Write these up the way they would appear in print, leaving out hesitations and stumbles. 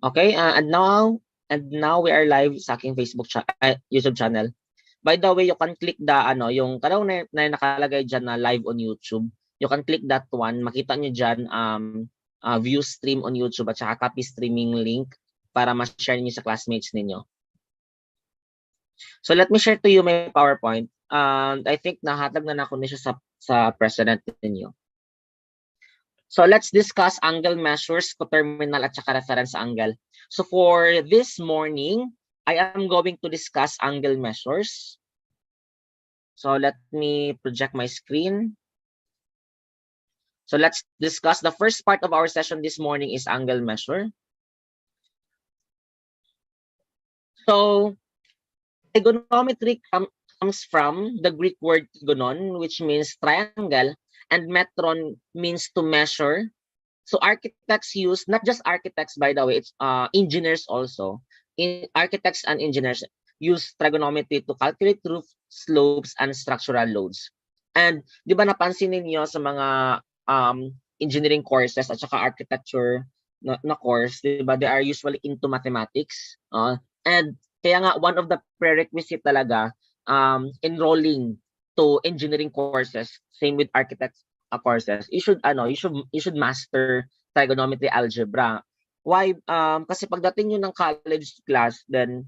Okay, and now we are live sa aking YouTube channel. By the way, you can click the yung tanong na nakalagay diyan na live on YouTube. You can click that one. Makita niyo diyan view stream on YouTube at saka copy streaming link para ma-share niyo sa classmates ninyo. So let me share to you my PowerPoint. I think nahatag na ako niya sa president ninyo. So let's discuss angle measures, coterminal at saka reference angle. So for this morning, I am going to discuss angle measures. So let me project my screen. So let's discuss the first part of our session this morning is angle measure. So trigonometry comes from the Greek word trigonon, which means triangle, and metron means to measure. So architects use, not just architects by the way, it's engineers also. Architects and engineers use trigonometry to calculate roof slopes and structural loads. And di ba napansin niyo sa mga engineering courses at saka architecture na course, di ba, they are usually into mathematics. And kaya nga one of the prerequisite talaga enrolling to engineering courses, same with architects courses, you should master trigonometry algebra. Why? Kasi pagdating niyo ng college class, then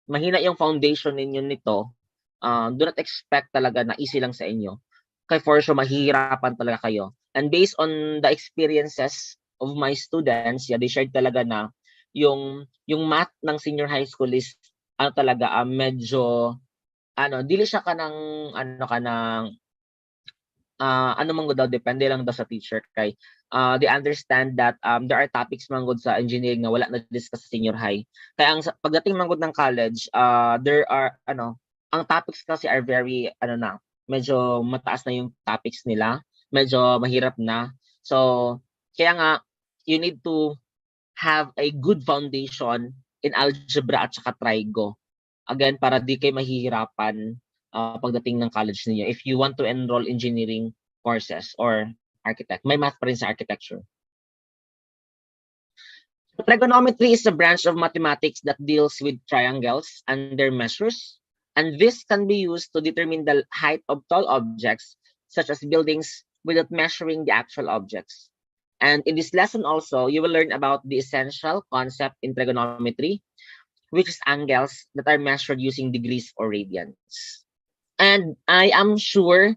mahina yung foundation ninyo nito, do not expect talaga na easy lang sa inyo. Kaya for sure, mahihirapan talaga kayo. And based on the experiences of my students, they shared talaga na yung math ng senior high school is talaga medyo dili siya kanang man daw, depende lang daw sa teacher kay they understand that there are topics man sa engineering na wala na discuss sa senior high. Kaya pagdating man ng college, there are ang topics kasi are very medyo mataas na yung topics nila, medyo mahirap na. So kaya nga you need to have a good foundation in algebra at saka trigo. Again, para di kayo mahihirapan pagdating ng college niyo if you want to enroll engineering courses or architect. May math pa rin sa architecture. Trigonometry is a branch of mathematics that deals with triangles and their measures, and this can be used to determine the height of tall objects such as buildings without measuring the actual objects. And in this lesson also, you will learn about the essential concept in trigonometry, which is angles that are measured using degrees or radians. And I am sure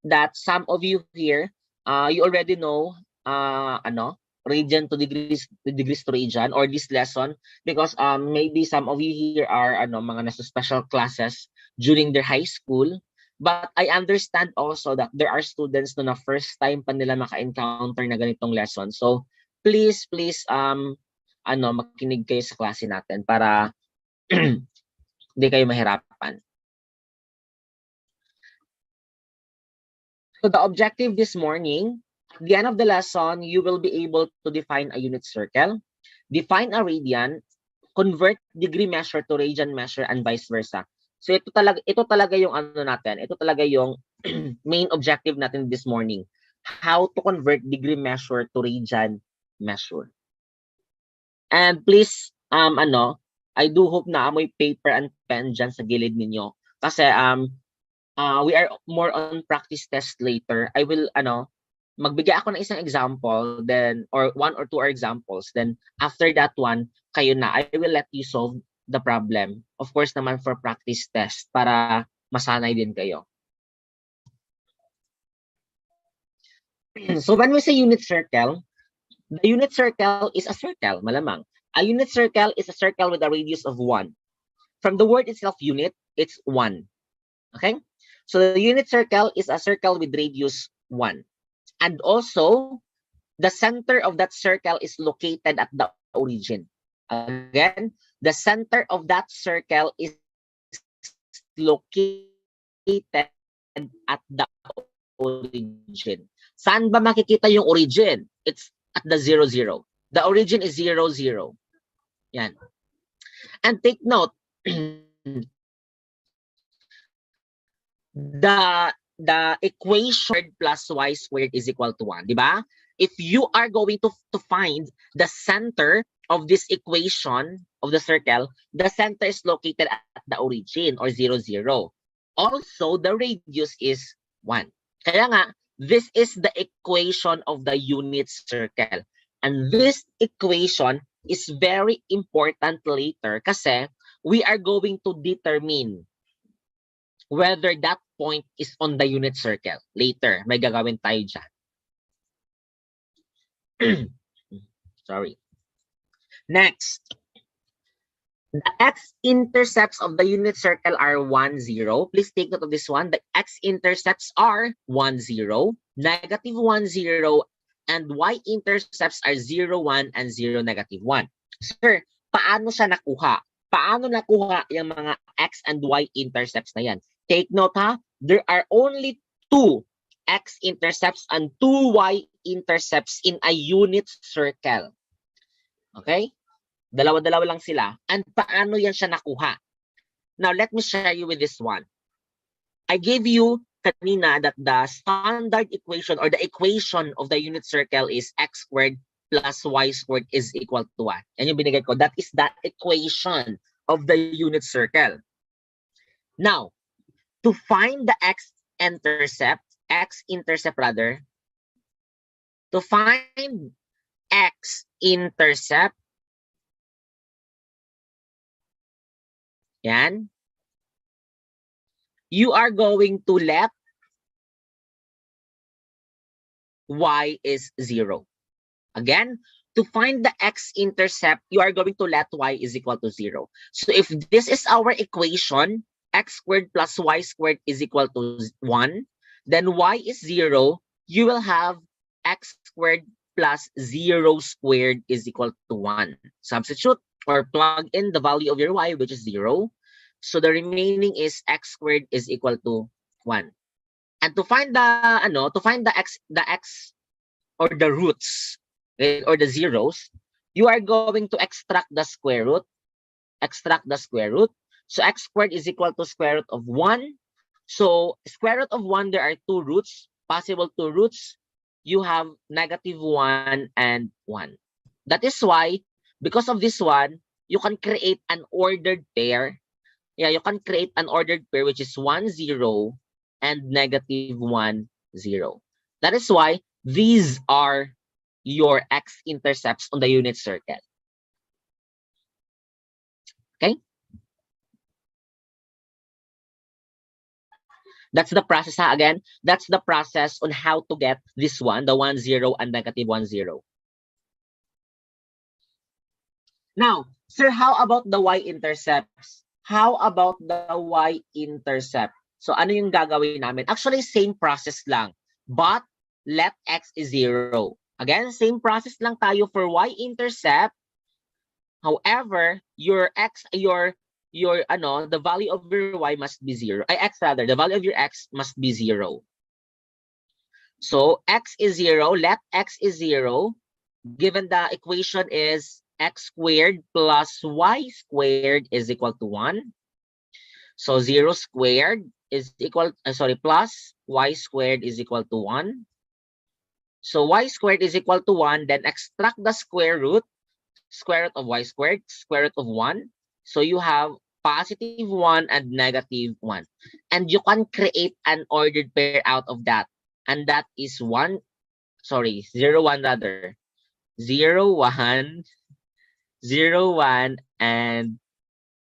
that some of you here, you already know, radian to degrees to radian or this lesson because maybe some of you here are mga nasa special classes during their high school. But I understand also that there are students na first time pa nila maka-encounter na ganitong lesson. So please makinig kayo sa klase natin para hindi kayo mahirapan. So the objective this morning, at the end of the lesson, you will be able to define a unit circle, define a radian, convert degree measure to radian measure, and vice versa. So ito talaga yung natin. Ito talaga yung main objective natin this morning. How to convert degree measure to radian measure. And please, I do hope na amoy paper and pen dyan sa gilid ninyo. Kasi we are more on practice test later. I will magbigay ako ng isang example then or one or two examples, then after that one kayo na, I will let you solve the problem, of course naman for practice test para masanay din kayo. So when we say unit circle, the unit circle is a circle, malamang. A unit circle is a circle with a radius of 1. From the word itself, unit, it's 1. Okay? So the unit circle is a circle with radius 1. And also, the center of that circle is located at the origin. Again, the center of that circle is located at the origin. Saan ba makikita yung origin? It's at the 0, 0. The origin is 0, 0. Yan. And take note, the equation plus y squared is equal to 1, di ba? if you are going to find the center of this equation of the circle, the center is located at the origin or 0, 0. Also, the radius is 1. Kaya nga, this is the equation of the unit circle. And this equation is very important later kasi we are going to determine whether that point is on the unit circle. Later, may gagawin tayo dyan. Sorry. Next, the x-intercepts of the unit circle are 1, 0. Please take note of this one. The x-intercepts are 1, 0, negative 1, 0, and y-intercepts are 0, 1, and 0, negative 1. Sir, paano siya nakuha? Paano nakuha yung mga x and y-intercepts na yan? Take note ha, there are only 2 x-intercepts and 2 y-intercepts in a unit circle. Okay? Dalawa-dalawa lang sila. And paano yan siya nakuha? Now, let me share you with this one. I gave you kanina that the standard equation or the equation of the unit circle is x squared plus y squared is equal to 1. Yan yung binigay ko. That is the equation of the unit circle. Now, to find the x-intercept rather, to find x-intercept, yan, you are going to let y is 0. Again, to find the x-intercept, you are going to let y is equal to 0. So if this is our equation, x squared plus y squared is equal to 1, then y is 0, you will have x squared plus 0 squared is equal to 1. Substitute or plug in the value of your y, which is 0. So the remaining is x squared is equal to 1. And to find the x or the roots or the zeros, you are going to extract the square root. So x squared is equal to square root of 1. So square root of 1, there are 2 roots, possible 2 roots. You have negative 1 and 1. That is why, because of this one, you can create an ordered pair. Yeah, you can create an ordered pair which is 1, 0 and negative 1, 0. That is why these are your x-intercepts on the unit circle. Okay? That's the process. Again, that's the process on how to get this one, the 1, 0 and negative 1, 0. Now, sir, how about the y-intercepts? How about the y-intercept? So, ano yung gagawin namin? Actually, same process lang. But, let x is 0. Again, same process lang tayo for y-intercept. However, the value of your y must be 0. The value of your x must be 0. So, x is 0. Let x is 0. Given the equation is x squared plus y squared is equal to 1. So 0 squared is equal, plus y squared is equal to 1. So y squared is equal to 1, then extract the square root of y squared, square root of 1. So you have positive 1 and negative 1. And you can create an ordered pair out of that. And that is 0, 1 rather. 0, 1, 0, 1, and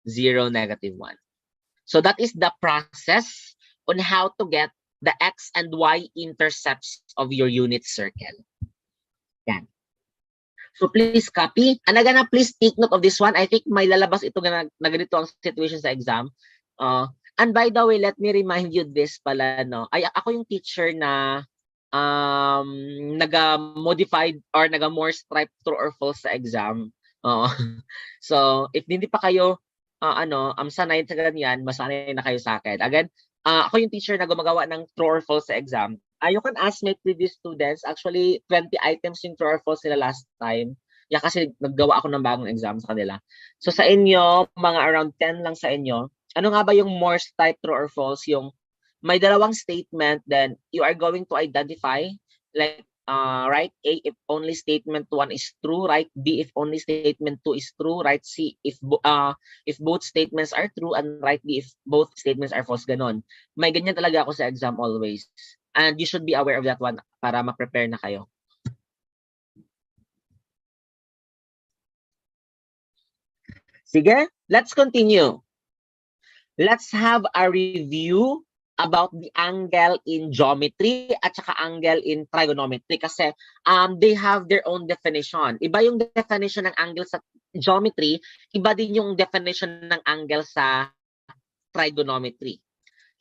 0, negative 1. So that is the process on how to get the x and y intercepts of your unit circle. Yan. So please copy. And again, please take note of this one. I think may lalabas ito na ganito ang situation sa exam. And by the way, let me remind you this pala, no? Ako yung teacher na naga-modified or naga-more stripe true or false sa exam. So, if hindi pa kayo sanay sa ganyan, masanay na kayo sa akin. Again, ako yung teacher na gumagawa ng true or false sa exam. You can ask my previous students. Actually, 20 items yung true or false nila last time. Yeah, kasi naggawa ako ng bagong exam sa kanila. So sa inyo, mga around 10 lang sa inyo. Ano nga ba yung Morse type true or false? Yung may dalawang statement, then you are going to identify like write A if only statement 1 is true, write B if only statement 2 is true, write C if both statements are true, and write D if both statements are false. Ganon. May ganyan talaga ako sa exam always. And you should be aware of that one para ma-prepare na kayo. Sige, let's continue. Let's have a review about the angle in geometry at saka angle in trigonometry kasi they have their own definition. Iba yung definition ng angle sa geometry, iba din yung definition ng angle sa trigonometry.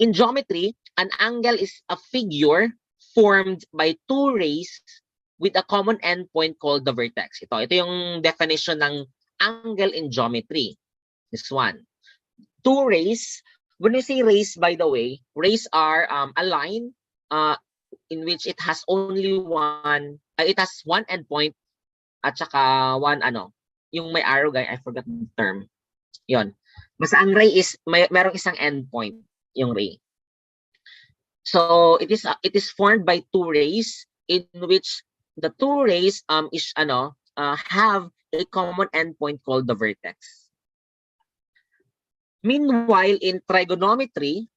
In geometry, an angle is a figure formed by two rays with a common endpoint called the vertex. Ito yung definition ng angle in geometry. This one. Two rays. When we say rays, by the way, rays are a line in which it has only one, it has one endpoint at saka one yung may arrow, guys, I forgot the term. Yon. Basta ang ray is merong isang endpoint, yung ray. So it is formed by two rays in which the two rays have a common endpoint called the vertex. Meanwhile, in trigonometry,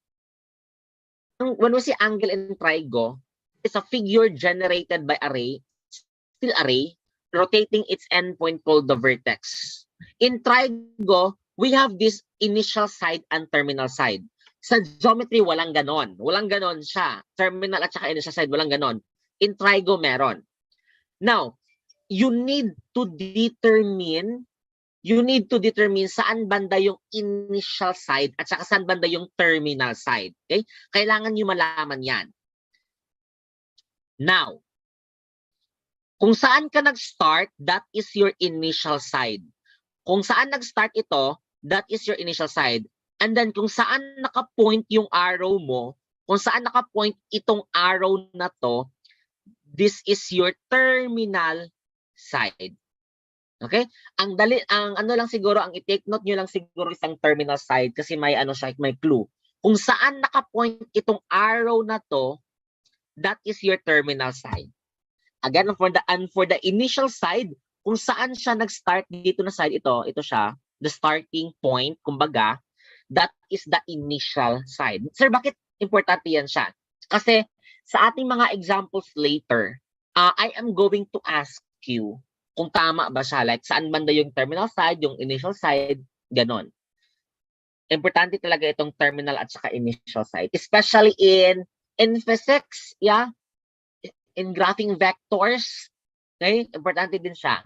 when we say angle in trigo, it's a figure generated by a ray, still a ray, rotating its endpoint called the vertex. In trigo, we have this initial side and terminal side. Sa geometry, walang ganon. Walang ganon siya. Terminal at saka initial side, walang ganon. In trigo, meron. Now, you need to determine saan banda yung initial side at saka saan banda yung terminal side. Okay? Kailangan nyo malaman yan. Now, kung saan ka nag-start, that is your initial side. Kung saan nag-start ito, that is your initial side. And then kung saan naka-point yung arrow mo, kung saan naka-point itong arrow na to, this is your terminal side. Okay? Ang lang siguro, ang i-take note nyo lang siguro isang terminal side kasi may may clue. Kung saan naka-point itong arrow na to, that is your terminal side. Again, for the initial side, kung saan siya nag-start dito na side, ito siya, the starting point, kumbaga, that is the initial side. Sir, bakit importante yan siya? Kasi sa ating mga examples later, I am going to ask you kung tama ba siya, like saan banda yung terminal side, yung initial side, ganon. Importante talaga itong terminal at saka initial side, especially in physics, yeah, in graphing vectors, okay, importante din siya.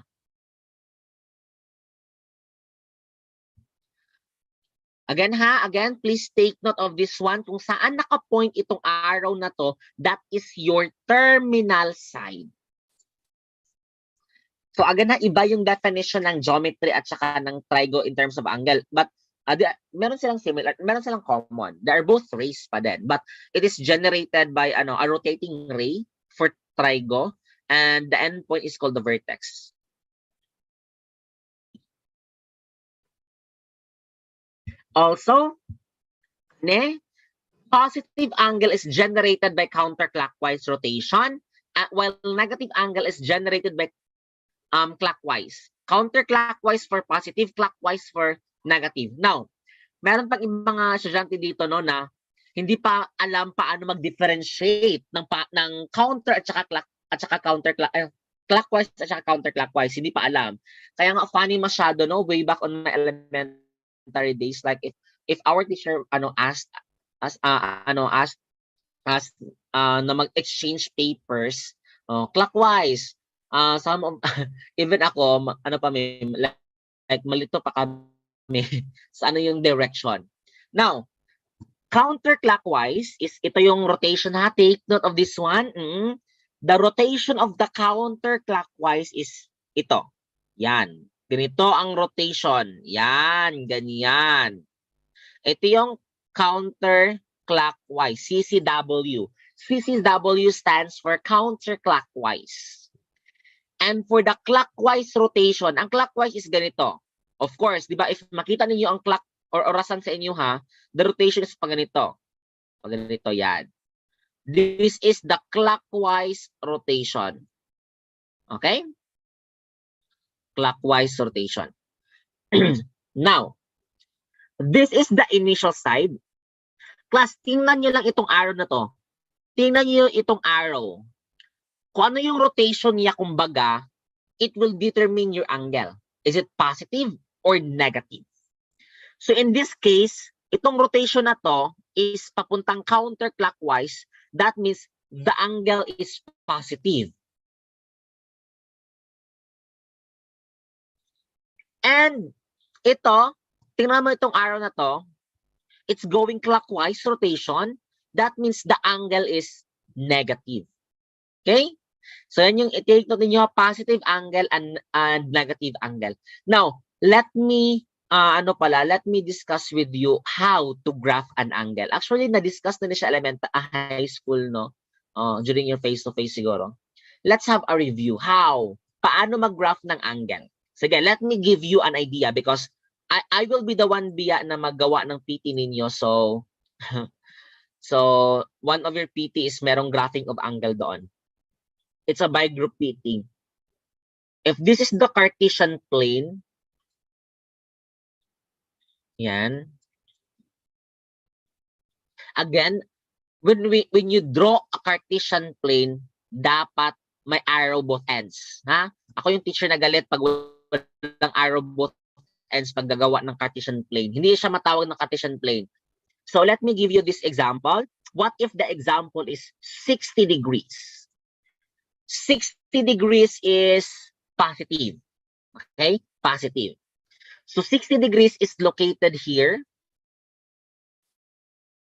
Again, please take note of this one. Kung saan naka-point itong arrow na to, that is your terminal side. So again iba yung definition ng geometry at saka ng trigo in terms of angle. But meron silang similar, meron silang common. They are both rays pa din. But it is generated by a rotating ray for trigo, and the endpoint is called the vertex. Also, positive angle is generated by counterclockwise rotation, while negative angle is generated by clockwise. Counterclockwise for positive, clockwise for negative. Now, meron pang ibang mga estudyante dito na hindi pa alam paano mag-differentiate ng counter at saka clockwise at saka counterclockwise. Hindi pa alam. Kaya nga funny masyado way back on my elementary days, like if our teacher asked us na mag-exchange papers clockwise. Some of, even ako, like malito pa kami sa yung direction. Now, counterclockwise is ito yung rotation ha. Take note of this one. The rotation of the counterclockwise is ito. Yan. Ganito ang rotation. Yan. Ganyan. Ito yung counterclockwise. CCW. CCW stands for counterclockwise. And for the clockwise rotation, ang clockwise is ganito. Of course, di ba, if makita ninyo ang clock or orasan sa inyo the rotation is pag ganito. Pag ganito, yan. This is the clockwise rotation. Okay? Clockwise rotation. Now, this is the initial side. Class, tingnan nyo lang itong arrow na to. Tingnan nyo itong arrow. Kung ano yung rotation niya, kumbaga, it will determine your angle. Is it positive or negative? So in this case, itong rotation na to is papuntang counterclockwise. That means the angle is positive. And ito, tingnan mo itong arrow na to, it's going clockwise rotation. That means the angle is negative. Okay? So yan yung i-take note ninyo, positive angle and negative angle. Now, let me let me discuss with you how to graph an angle. Actually, na-discuss na siya high school, no? During your face-to-face siguro. Let's have a review. How? Paano mag-graph ng angle? Sige, let me give you an idea because I will be the one na maggawa ng PT ninyo. So, so one of your PT is merong graphing of angle doon. It's a by group PT. If this is the Cartesian plane, yan. Again, when you draw a Cartesian plane, dapat may arrow both ends. Ha? Ako yung teacher na galit pag walang arrow both ends pag gagawa ng Cartesian plane. Hindi siya matawag ng Cartesian plane. So let me give you this example. What if the example is 60 degrees? 60 degrees is positive. Okay? Positive. So 60 degrees is located here.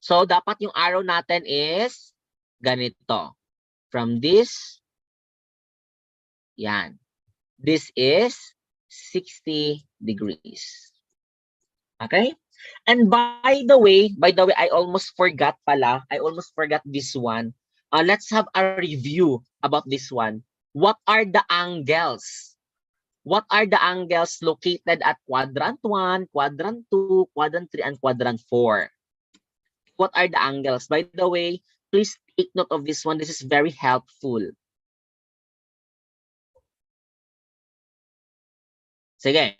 So dapat yung arrow natin is ganito. From this, yan. This is 60 degrees. Okay? And by the way, I almost forgot pala. I almost forgot this one. Let's have a review about this one. What are the angles? What are the angles located at quadrant 1, quadrant 2, quadrant 3, and quadrant 4? What are the angles? By the way, please take note of this one. This is very helpful. Sige.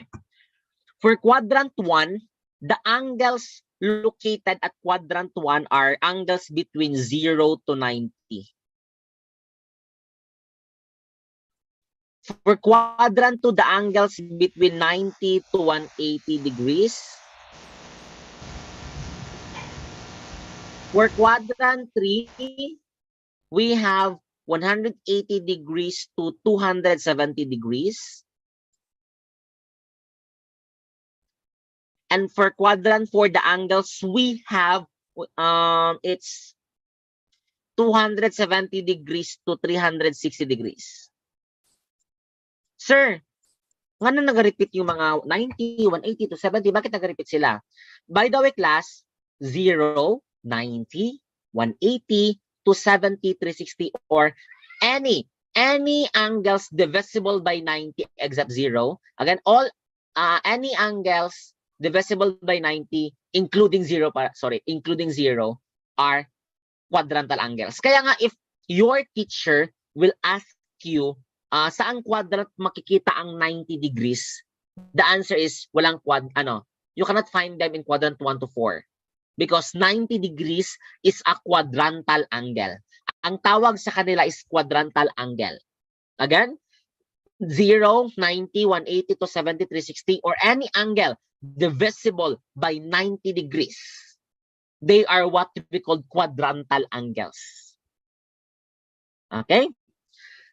For quadrant 1, the angles located at quadrant 1 are angles between 0 to 90. For quadrant 2, the angles between 90 to 180 degrees. For quadrant 3, we have 180 degrees to 270 degrees. And for quadrant 4, the angles we have, it's 270 degrees to 360 degrees. Sir, nga na nag-repeat yung mga 90, 180 to 70, bakit nag-repeat sila? By the way, class, 0, 90, 180 to 70, 360, or any angles divisible by 90 except 0. Again, all any angles divisible by 90 including 0 are quadrantal angles. Kaya nga if your teacher will ask you saan quadrant makikita ang 90 degrees, the answer is walang you cannot find them in quadrant 1 to 4 because 90 degrees is a quadrantal angle. Ang tawag sa kanila is quadrantal angle. Again, 0, 90, 180 to 70, 360, or any angle divisible by 90 degrees. They are what we call quadrantal angles. Okay?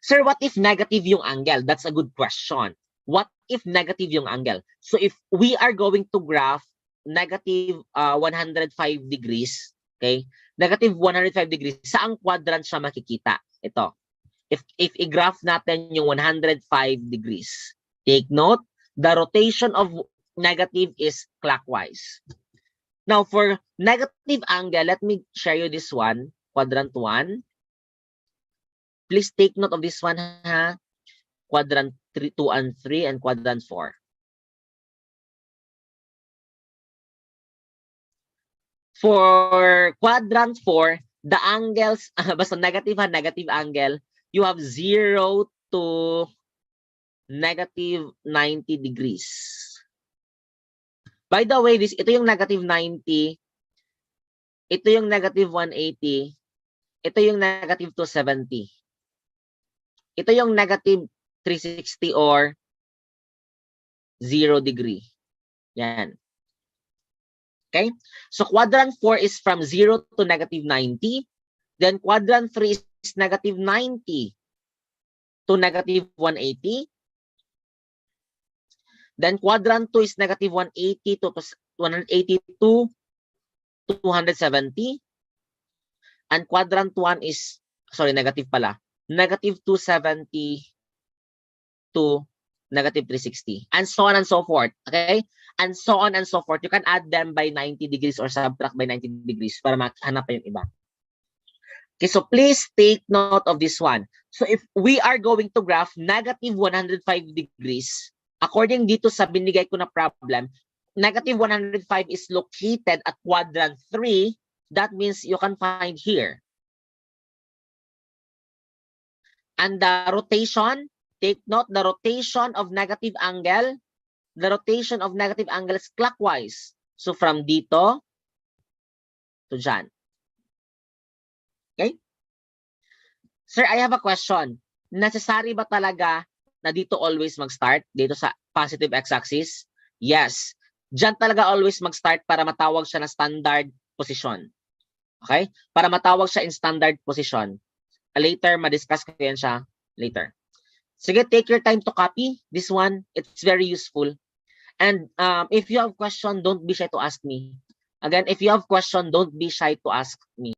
Sir, what if negative yung angle? That's a good question. What if negative yung angle? So if we are going to graph negative 105 degrees, okay? Negative 105 degrees, saang quadrant siya makikita? Ito. If i-graph natin yung 105 degrees, take note, the rotation of negative is clockwise. Now, for negative angle, let me share you this one, quadrant 1. Please take note of this one, ha? Quadrant 3, 2, and 3, and quadrant 4. For quadrant 4, the angles, basta negative angle, you have 0 to negative 90 degrees. By the way, ito yung negative 90, ito yung negative 180, ito yung negative 270. Ito yung negative 360 or 0 degree. Yan. Okay? So quadrant 4 is from 0 to negative 90. Then quadrant 3 is negative 90 to negative 180. Then quadrant 2 is negative 180 to 180 to 270. And quadrant 1 is, sorry, negative pala. Negative 270 to negative 360. And so on and so forth. Okay? And so on and so forth. You can add them by 90 degrees or subtract by 90 degrees para mahanap pa yung iba. Okay, so please take note of this one. So if we are going to graph negative 105 degrees, according dito sa binigay ko na problem, negative 105 is located at quadrant 3. That means you can find here. And the rotation, take note, the rotation of negative angle, the rotation of negative angle is clockwise. So from dito to dyan. Okay? Sir, I have a question. Necessary ba talaga na dito always mag-start? Dito sa positive x-axis? Yes. Diyan talaga always mag-start para matawag siya na standard position. Okay? Para matawag siya in standard position. Later, ma-discuss ko yan siya later. Sige, take your time to copy this one. It's very useful. And if you have question, don't be shy to ask me. Again, if you have question, don't be shy to ask me.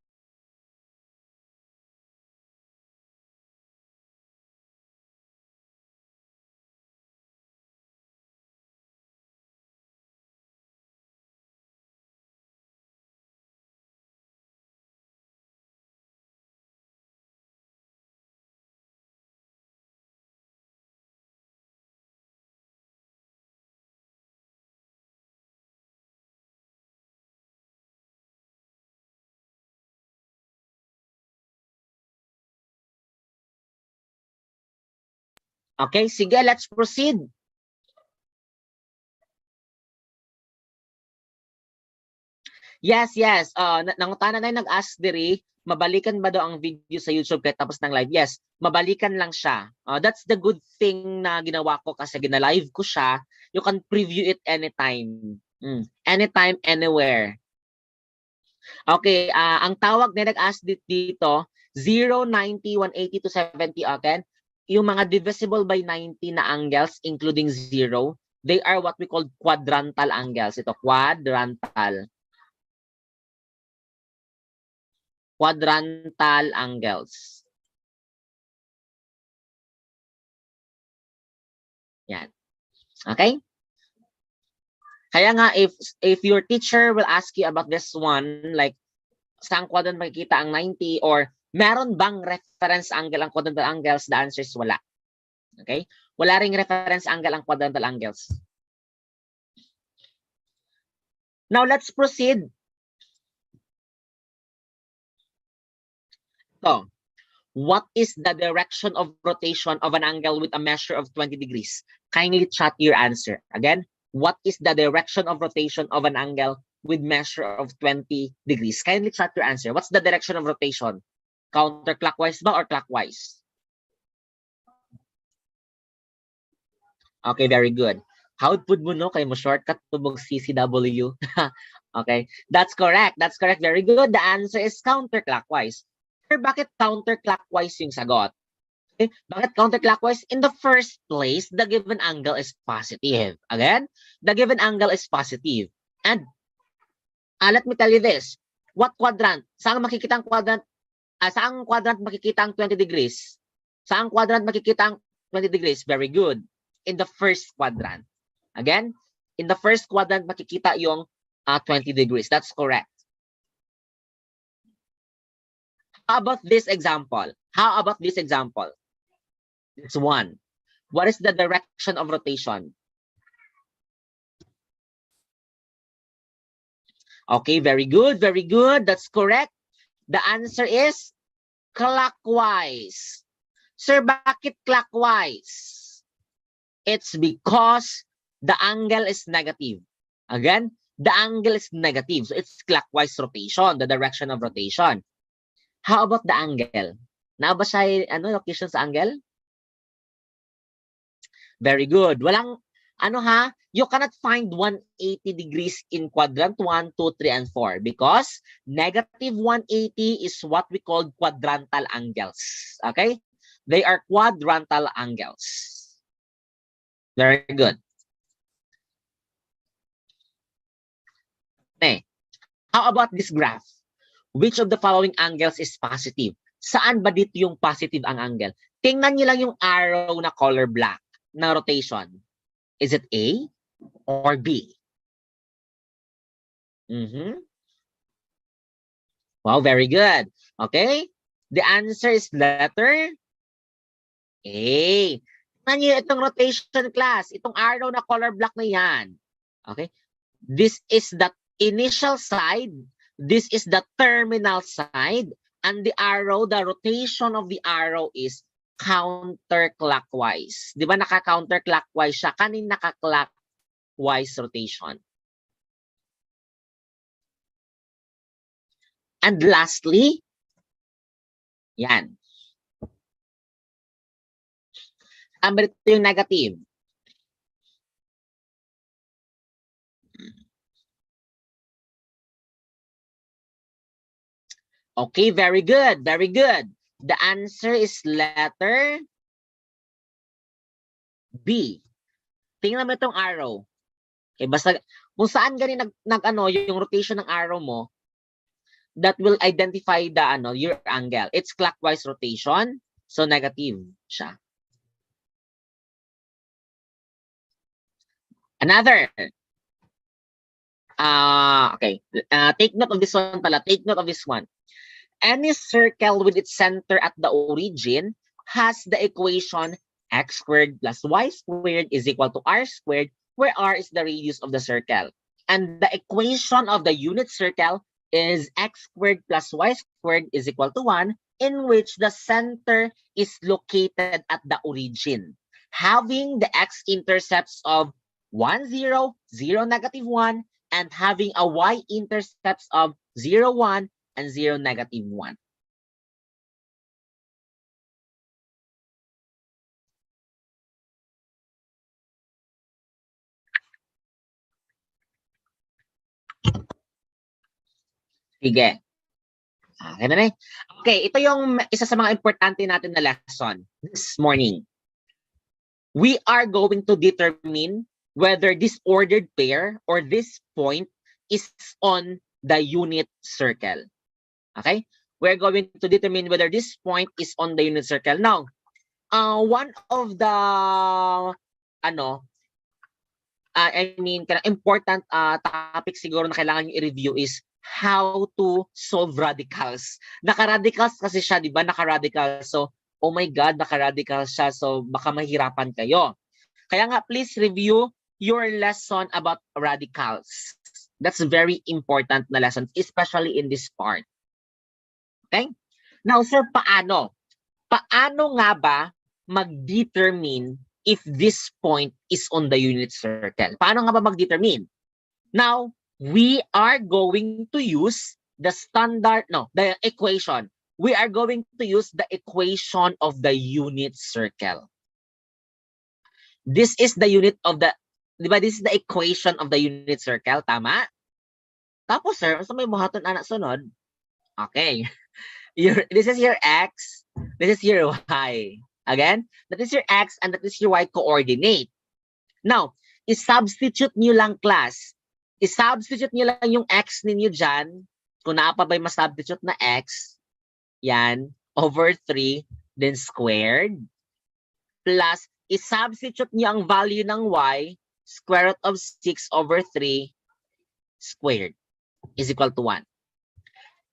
Okay, sige, let's proceed. Yes, yes. Nangutana na yung nag-ask diri, mabalikan ba daw ang video sa YouTube kahit tapos ng live? Yes, mabalikan lang siya. That's the good thing na ginawa ko kasi gina-live ko siya. You can preview it anytime. Anytime, anywhere. Okay, ang tawag na nag-ask dito, 0, 90, 180 to 70, okay? Yung mga divisible by 90 na angles, including 0, they are what we call quadrantal angles. Ito, quadrantal. Quadrantal angles. Yan. Okay? Kaya nga, if your teacher will ask you about this one, like, saan quadrant makikita ang 90 or meron bang reference angle ang quadrantal angles, the answer is wala. Okay? Wala ring reference angle ang quadrantal angles. Now, let's proceed. So, what is the direction of rotation of an angle with a measure of 20 degrees? Kindly chat your answer. Again, what is the direction of rotation of an angle with measure of 20 degrees? Kindly chat your answer. What's the direction of rotation? Counterclockwise ba or clockwise? Okay, very good. How pud mo no kay mo shortcut tubog CCW? Okay, that's correct. That's correct. Very good. The answer is counterclockwise. Bakit counterclockwise yung sagot? Okay? Bakit counterclockwise? In the first place, the given angle is positive. Again, the given angle is positive. And let me tell you this. What quadrant? Saan makikita ang quadrant? Saan quadrant makikita ang 20 degrees? Saan quadrant makikita ang 20 degrees? Very good. In the first quadrant. Again, in the first quadrant makikita yung 20 degrees. That's correct. How about this example? How about this example? It's 1. What is the direction of rotation? Okay, very good, very good. That's correct. The answer is clockwise. Sir, bakit clockwise? It's because the angle is negative. Again, the angle is negative. So it's clockwise rotation, the direction of rotation. How about the angle? Na ba siya, location sa angle? Very good. Walang, you cannot find 180 degrees in quadrant 1, 2, 3, and 4 because negative 180 is what we call quadrantal angles. Okay? They are quadrantal angles. Very good. Okay. How about this graph? Which of the following angles is positive? Saan ba dito yung positive ang angle? Tingnan niyo lang yung arrow na color black na rotation. Is it A or B? Wow, very good. Okay? The answer is letter A. Tingnan niyo itong rotation class. Itong arrow na color black na yan. Okay? This is the initial side. This is the terminal side. And the arrow, the rotation of the arrow is counterclockwise. Di ba naka-counterclockwise siya? Kanina naka-clockwise rotation. And lastly, yan. Ito yung negative. Okay, very good. Very good. The answer is letter B. Tingnan mo itong arrow. Okay, basta kung saan ganin yung rotation ng arrow mo, that will identify the your angle. It's clockwise rotation, so negative siya. Another. Okay. Take note of this one pala. Take note of this one. Any circle with its center at the origin has the equation x squared plus y squared is equal to r squared, where r is the radius of the circle. And the equation of the unit circle is x squared plus y squared is equal to 1, in which the center is located at the origin, having the x-intercepts of 1, 0, 0, negative 1, and having a y-intercepts of 0, 1, and 0, negative 1. Sige. Okay, ito yung isa sa mga importante natin na lesson this morning. We are going to determine whether this ordered pair or this point is on the unit circle. Okay? We're going to determine whether this point is on the unit circle. Now, one of the important topic siguro na kailangan nyo i-review is how to solve radicals. Naka-radicals kasi siya, di ba? Naka-radicals. So, oh my God, naka-radicals siya. So, baka mahirapan kayo. Kaya nga, please review your lesson about radicals. That's a very important na lesson, especially in this part. Okay? Now, sir, paano? Paano nga ba mag-determine if this point is on the unit circle? Paano nga ba mag-determine? Now, we are going to use the equation. We are going to use the equation of the unit circle. This is the unit of the, di ba, this is the equation of the unit circle, tama? Tapos, sir, sa may buhaton anak sunod? Okay. This is your x, this is your y. Again, that is your x and that is your y coordinate. Now, i-substitute nyo lang, class. I-substitute nyo lang yung x ninyo dyan. Kung naapa ba'y masubstitute na x, yan, over 3, then squared, plus, i-substitute nyo ang value ng y, square root of 6 over 3, squared, is equal to 1.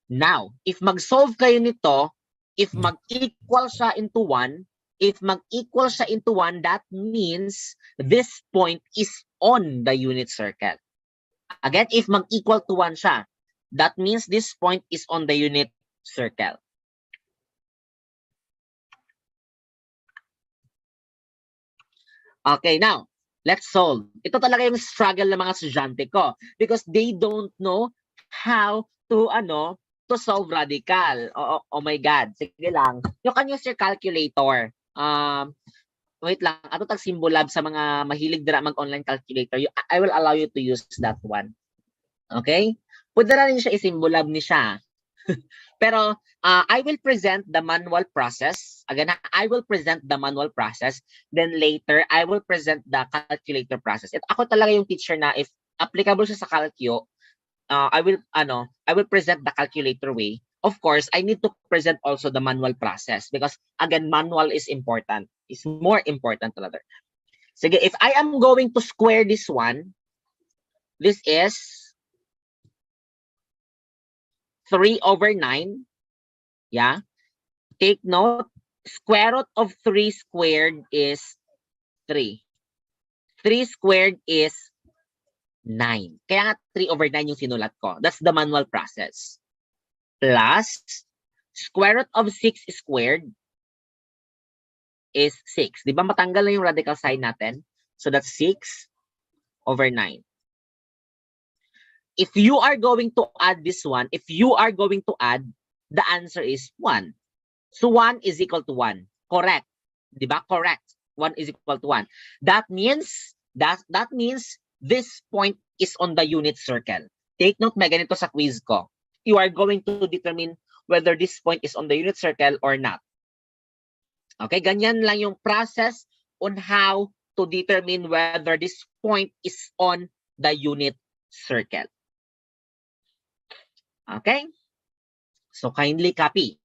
Now, if mag-solve kayo nito, if mag-equal siya into 1, that means this point is on the unit circle. Again, if mag-equal to 1 siya, that means this point is on the unit circle. Okay, now, let's solve. Ito talaga yung struggle ng mga estudyante ko because they don't know how to solve radical. Oh my God. Sige lang. You can use your calculator. Wait lang. Ato tag Symbolab sa mga mahilig dira mag-online calculator. I will allow you to use that one. Okay? Pwede na rin siya i-Symbolab ni siya. Pero I will present the manual process. Again, I will present the manual process. Then later, I will present the calculator process. At ako talaga yung teacher na if applicable siya sa calcio, I will present the calculator way. Of course, I need to present also the manual process because again, manual is important. It's more important rather. Sige, if I am going to square this one, this is 3/9. Yeah. Take note, square root of 3 squared is 3. 3 squared is 9. Kaya nga 3/9 yung sinulat ko. That's the manual process. Plus, square root of 6 squared is 6. Di ba matanggal na yung radical sign natin? So that's 6/9. If you are going to add this one, the answer is 1. So 1 is equal to 1. Correct. Di ba? Correct. 1 is equal to 1. That means this point is on the unit circle. Take note, may ganito sa quiz ko. You are going to determine whether this point is on the unit circle or not. Okay, ganyan lang yung process on how to determine whether this point is on the unit circle. Okay? So kindly copy.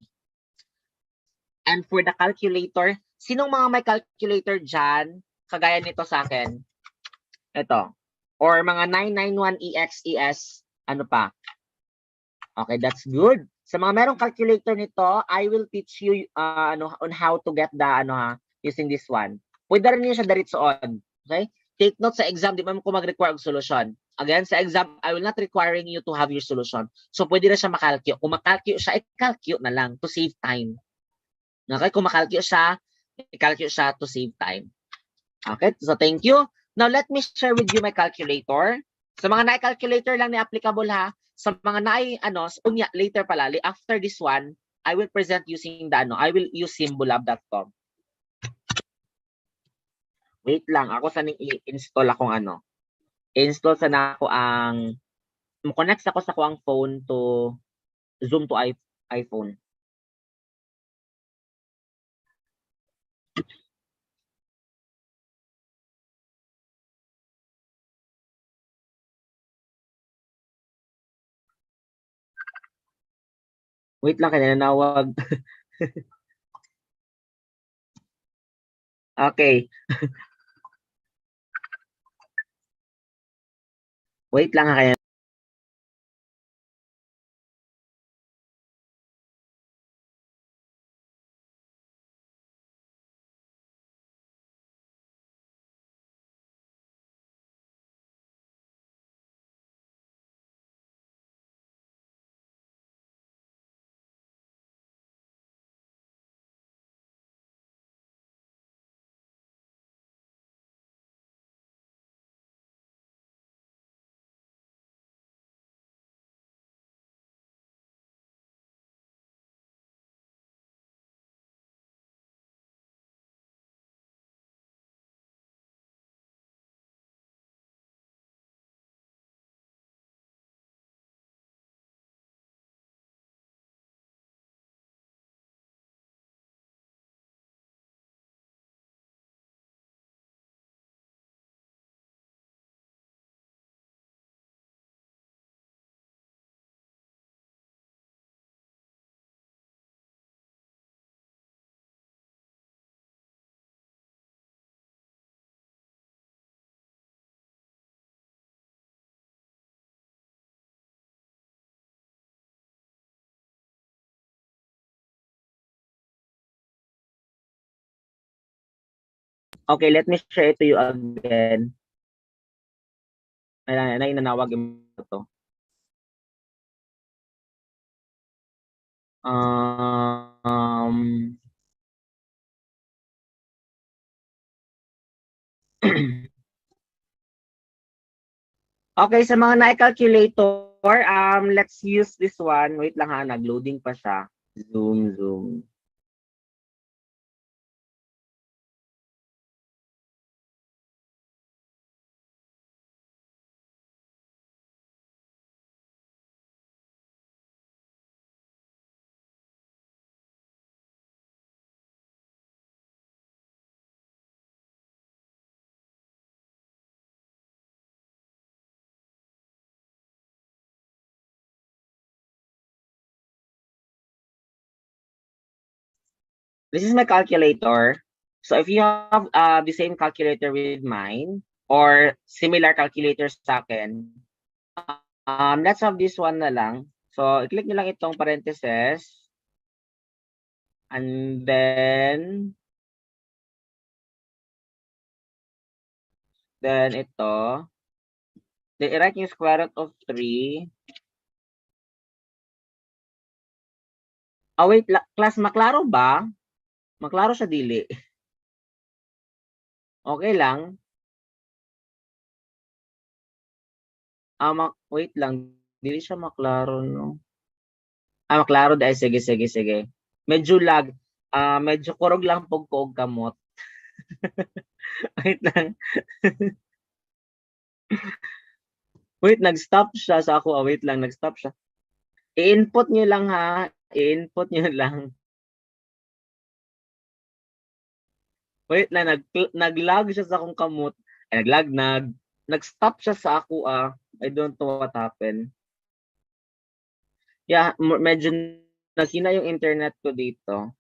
And for the calculator, sinong mga may calculator dyan, kagaya nito sa akin? Ito. Or mga 991EXES, ano pa? Okay, that's good. Sa mga merong calculator nito, I will teach you on how to get the using this one. Pwede rin niyo siya diretsoon. Okay? Take note sa exam, di ba ko mag-require og solution. Again, sa exam, I will not requiring you to have your solution. So pwede na siya makalkyo. Kung makalkyo siya, i-calculate na lang to save time. Okay? Kung makalkyo siya, i-calculate siya to save time. Okay? So thank you. Now let me share with you my calculator. Sa mga na-calculator lang ni applicable ha. Sa mga later pala, after this one, I will present using I will use Symbolab.com. Wait lang, ako sa i-install akong I-install sana ako ang connect ako sa kuang phone to Zoom to iPhone. Wait lang, kaya nanawag. Okay. Wait lang kaya. Okay, let me share it to you again. Ay, nanawag yung to. Um, Okay, sa mga na-calculator, let's use this one. Wait lang ha, nag-loading pa siya. Zoom. This is my calculator. So if you have the same calculator with mine or similar calculators sa akin, let's have this one na lang. So i-click nyo lang itong parentheses. And then ito. Then i-write yung square root of 3. Wait, class, maklaro ba? Maklaro siya dili. Okay lang. Wait lang. Dili siya maklaro, no? Maklaro dahil. Sige. Medyo lag. Medyo kurog lang pog kamot. Wait lang. Wait, nag-stop siya sa ako. Wait lang, nag-stop siya. I-input nyo lang ha. I-input nyo lang. Wait lang, nag-lag siya sa akong kamot. Nag-stop siya sa ako I don't know what happened. Yeah, medyo nasina yung internet ko dito.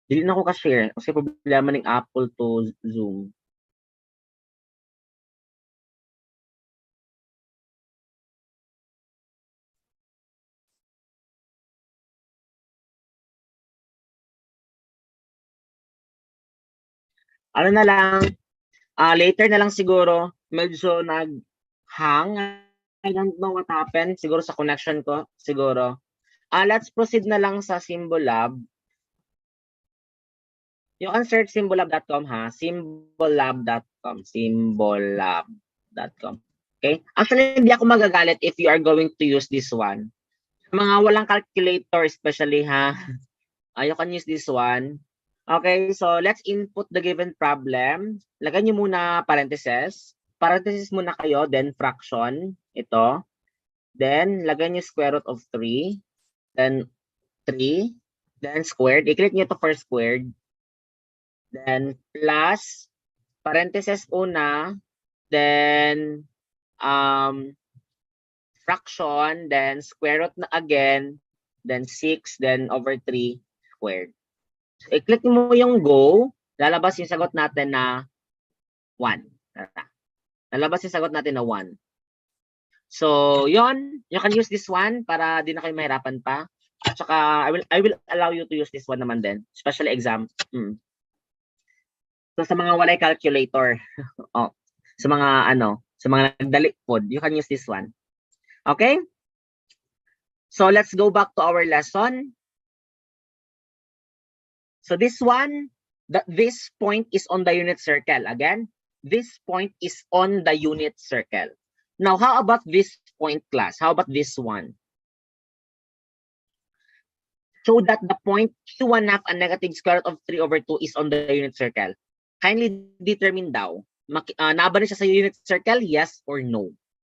Dili na ako ka-share kasi problema ng Apple to Zoom. Ano na lang, later na lang siguro, medyo nag-hang. I don't know what happened. Siguro sa connection ko, siguro. Let's proceed na lang sa Symbolab. You can search symbollab.com ha. Symbollab.com. Symbollab.com. Okay? Actually, hindi ako magagalit if you are going to use this one. Mga walang calculator especially ha. You can use this one. Okay, so let's input the given problem. Lagyan nyo muna parentheses. Parentheses muna kayo, then fraction. Ito. Then, lagyan nyo square root of 3. Then, 3. Then, squared. I-click nyo to for squared. Then, plus, parentheses una. Then, fraction. Then, square root na again. Then, 6. Then, over 3 squared. So, i-click mo yung go. Lalabas yung sagot natin na 1. Lalabas yung sagot natin na 1. So, yon, you can use this one para di na kayo mahirapan pa. At saka, I will allow you to use this one naman din. Especially exam. So, sa mga walay calculator, sa mga nagdali pod, you can use this one. Okay? So, let's go back to our lesson. So, this one, this point is on the unit circle. Again, this point is on the unit circle. Now, how about this point, class? How about this one? So that the point Q1 half and negative square root of 3 over 2 is on the unit circle. Kindly determine daw. Naba siya sa unit circle, yes or no?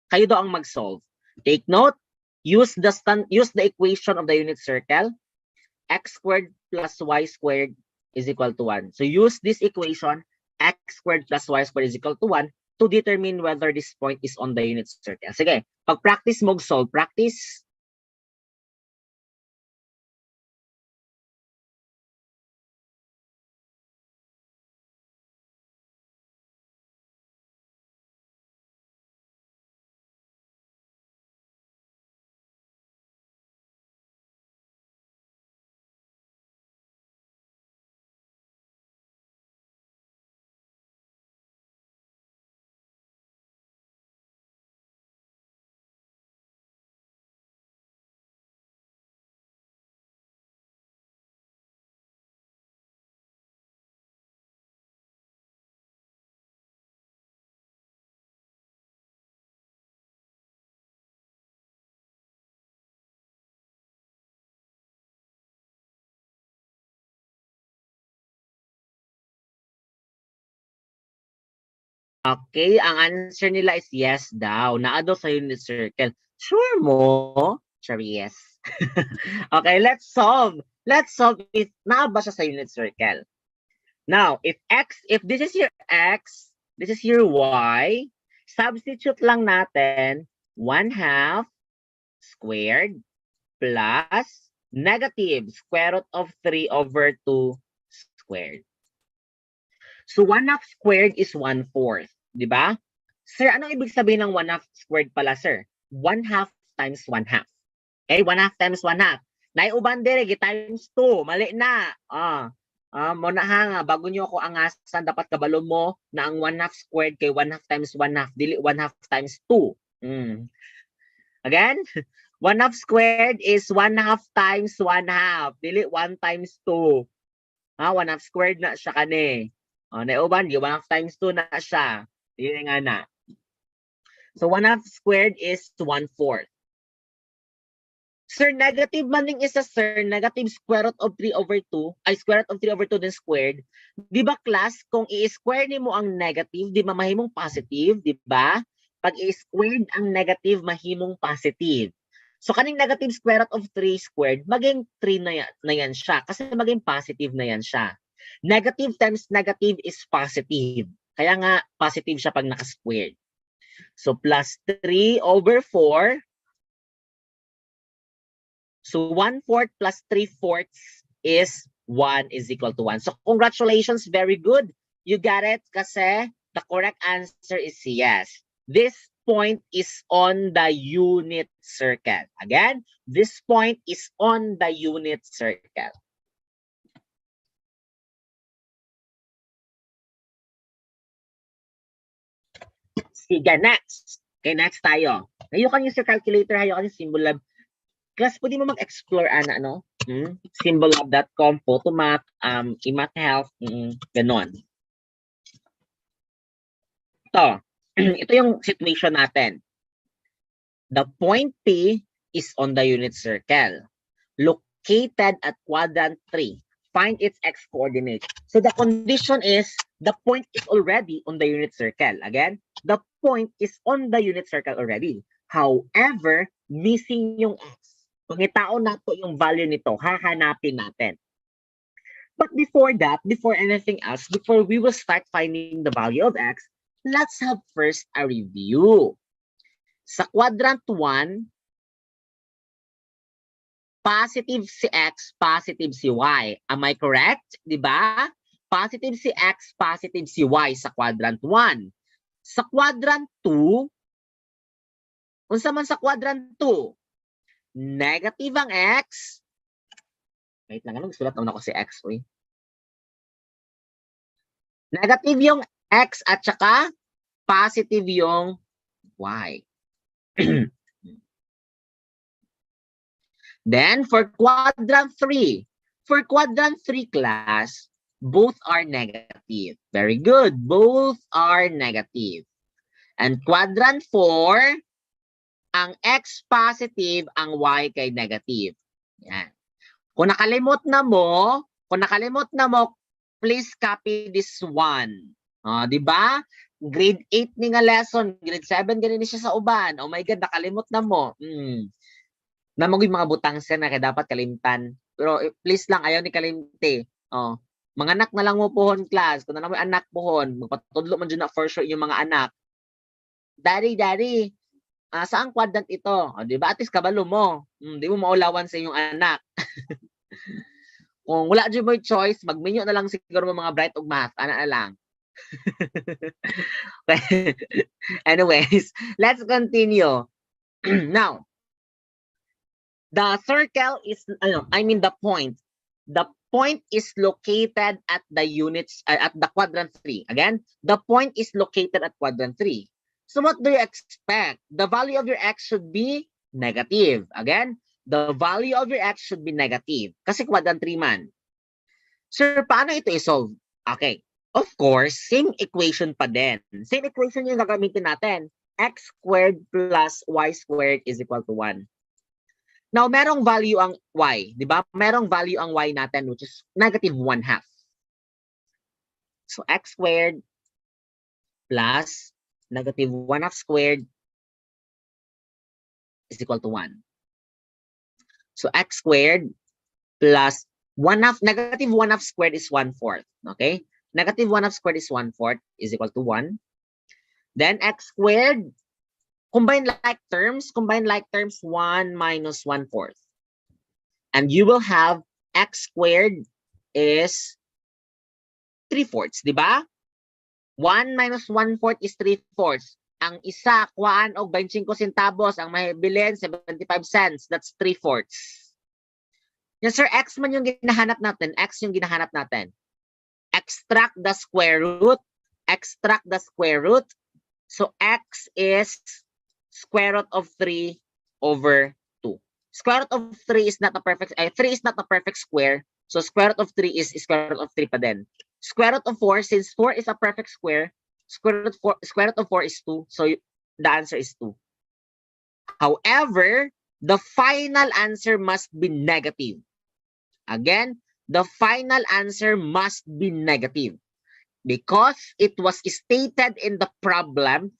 Kayo daw ang mag-solve. Take note, use the equation of the unit circle. X squared plus y squared is equal to 1. So use this equation, x squared plus y squared is equal to 1 to determine whether this point is on the unit circle. Sige, pag-practice mo solve, practice. Okay, ang answer nila is yes daw. Naa daw sa unit circle. Sure mo? Sure, yes. Okay, let's solve. Let's solve if naa ba siya sa unit circle. Now, if this is your x, this is your y, substitute lang natin 1/2 squared plus negative square root of 3/2 squared. So 1/2 squared is 1/4, di ba? Sir, anong ibig sabihin ng 1/2 squared pala, sir? 1/2 times 1/2. Okay, 1/2 times 1/2. Naiuban dire, times 2. Mali na. Mo na nga, bago nyo ako angasan, dapat kabalo mo na ang 1/2 squared kay 1/2 times 1/2. Dili 1/2 times 2. Again, 1/2 squared is 1/2 times 1/2. Dili 1 times 2. 1/2 squared na siya kani. Naiuban, 1/2 times 2 na siya. Yun nga na. So 1/2 squared is 1/4. Sir, negative man yung isa, sir. Negative square root of 3/2. Ay, square root of 3/2 din squared. Di ba, class, kung i-square ni mo ang negative, di ba mahimong positive, di ba? Pag i-squared ang negative, mahimong positive. So, kaning negative square root of 3 squared, maging 3 na yan siya. Kasi maging positive na yan siya. Negative times negative is positive. Kaya nga, positive siya pag naka-squared. So, plus 3/4. So 1/4 plus 3/4 is 1 is equal to 1. So congratulations, very good. You got it kasi the correct answer is yes. This point is on the unit circle. Again, this point is on the unit circle. Sige, next. Okay, next tayo. Ngayon yung calculator, hayukan yung symbol lab. Class, pwede mo mag-explore, ano? Symbollab.com, Photomath, iMath Health, ganon. Ito yung situation natin. The point P is on the unit circle, located at quadrant 3. Find its x-coordinate. So the condition is, the point is already on the unit circle. Again, the point is on the unit circle already. However, missing yung x. Kung itao nato yung value nito, hahanapin natin. But before that, before anything else, before we will start finding the value of x, let's have first a review. Sa quadrant 1, positive si x, positive si y. Am I correct? Diba? Positive si x, positive si y sa quadrant 1. Sa quadrant 2, unsa man sa quadrant 2? Negative ang x. Wait lang, anong sulat naman ako si x, uy. Negative yung x at saka positive yung y. Then, for quadrant 3, class, both are negative. Very good. Both are negative. And quadrant 4, ang x positive, ang y kay negative. Yan. Kung nakalimot na mo, please copy this one. Di ba? Grade 8 ni nga lesson, grade 7 ganun siya sa uban. Oh my God, nakalimot na mo. Namoy mga butang siya na kaya dapat kalimtan. Pero please lang, ayaw ni kalimte. Mga anak na lang mo pohon, class. Kung na mo anak pohon, magpatudlo man dyan na for sure yung mga anak. Daddy, saan quadrant ito? Di ba? At least kabalo mo. Di mo maulawan sa inyong anak. Kung wala dyan mo choice, magminyo na lang siguro mga bright og math. Ana na lang. Anyways, let's continue. Now, the circle is, the point. The point is located at the units, at the quadrant 3. Again, the point is located at quadrant 3. So what do you expect? The value of your x should be negative. Again, the value of your x should be negative. Kasi quadrant 3 man. Sir, paano ito i-solve? Okay. Of course, same equation pa din. Same equation yung gagamitin natin. X squared plus y squared is equal to 1. Now, merong value ang y. Di ba? Merong value ang y natin, which is negative 1/2. So, x squared plus negative 1 half squared is equal to 1. So x squared plus 1 half, negative 1 half squared is 1/4. Okay? Negative 1 half squared is 1/4 is equal to 1. Then x squared, combine like terms, 1 minus 1/4. And you will have x squared is 3/4, di ba? 1 minus 1/4 is 3/4. Ang isa, kuhaan og 25 centavos. Ang may bilhin, 75 cents. That's 3/4. Yes, sir, x man yung ginahanap natin. X yung ginahanap natin. Extract the square root. Extract the square root. So, x is square root of 3 over 2. Square root of 3 is not a perfect, 3 is not a perfect square. So, square root of 3 is square root of 3 pa din. Square root of 4, since 4 is a perfect square, square root of 4 is 2. So, the answer is 2. However, the final answer must be negative. Again, the final answer must be negative because it was stated in the problem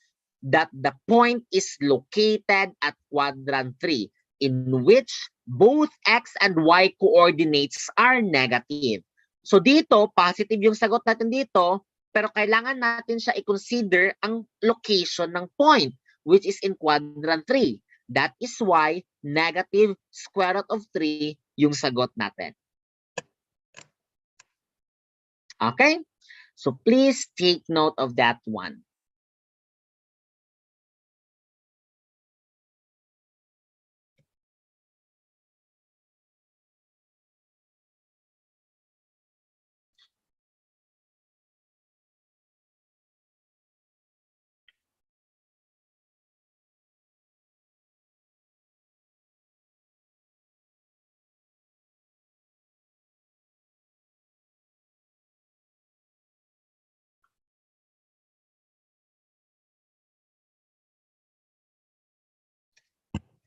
that the point is located at quadrant 3 in which both x and y coordinates are negative. So dito, positive yung sagot natin dito, pero kailangan natin siya i-consider ang location ng point which is in quadrant 3. That is why negative square root of 3 yung sagot natin. Okay? So please take note of that one.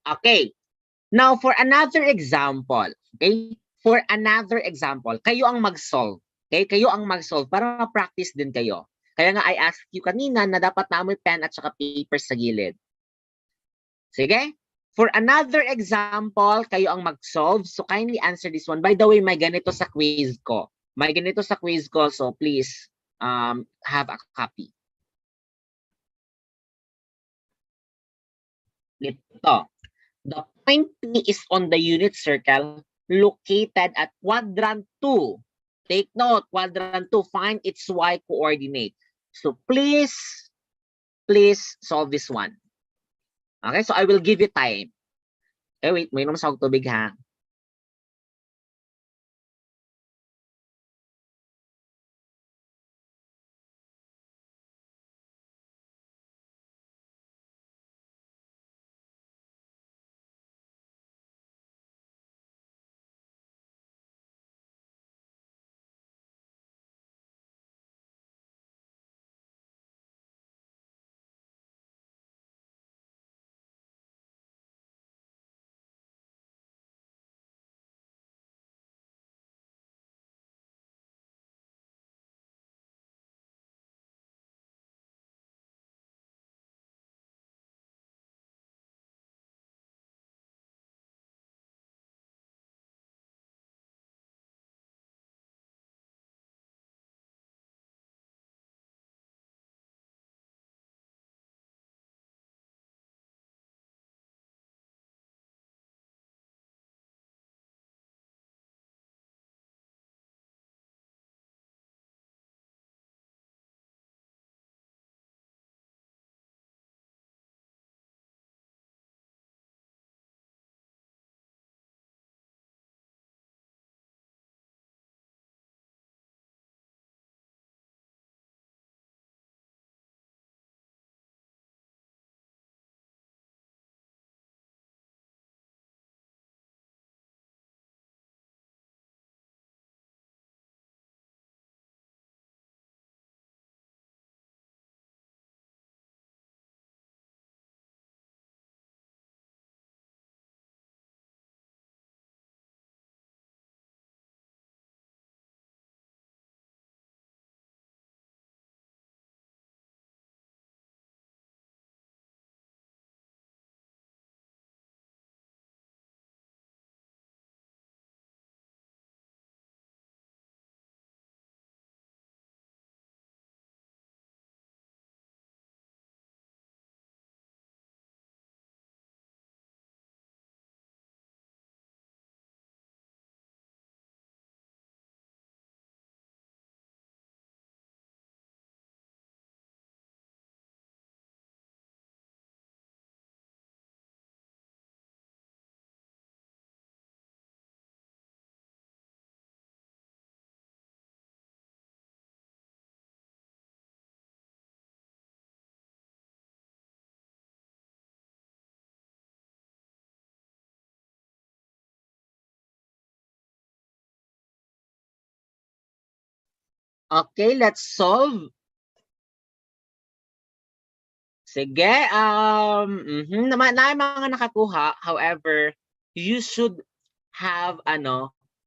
Okay. Now, for another example, okay? For another example, kayo ang mag-solve. Okay? Kayo ang mag-solve para ma-practice din kayo. Kaya nga I asked you kanina na dapat na may pen at saka paper sa gilid. Sige? For another example, kayo ang mag-solve. So kindly answer this one. By the way, may ganito sa quiz ko. May ganito sa quiz ko. So please have a copy. Ito. The point P is on the unit circle located at quadrant 2. Take note, quadrant 2, find its y coordinate. So please solve this one. Okay, so I will give you time. Okay, wait, may inom sa tubig ha. Okay, let's solve. Sige, na mga nakakuha. However, you should have,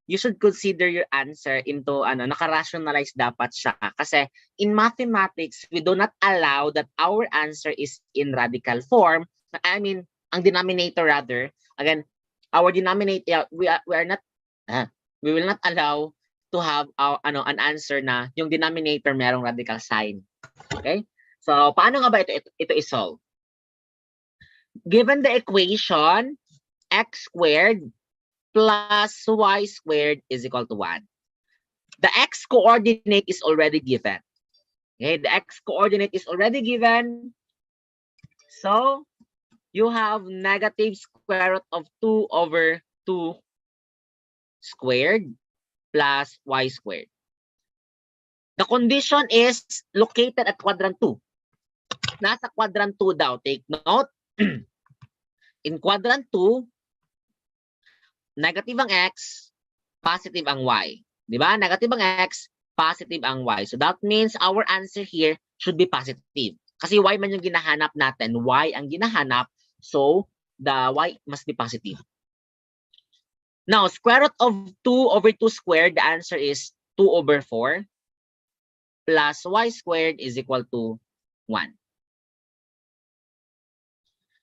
you should consider your answer into, naka-rationalize dapat siya. Kasi in mathematics, we do not allow that our answer is in radical form. I mean, ang denominator rather. Again, our denominator, we are not, we will not allow to have an answer na yung denominator merong radical sign. Okay? So, paano nga ba ito isolve? Given the equation, x squared plus y squared is equal to 1. The x coordinate is already given. Okay, the x coordinate is already given. So, you have negative square root of 2 over 2 squared plus y squared. The condition is located at quadrant 2. Nasa quadrant 2 daw. Take note. In quadrant 2, negative ang x, positive ang y. Di ba? Negative ang x, positive ang y. So that means our answer here should be positive. Kasi y man yung ginahanap natin. Y ang ginahanap. So the y must be positive. Now, square root of 2 over 2 squared, the answer is 2 over 4 plus y squared is equal to 1.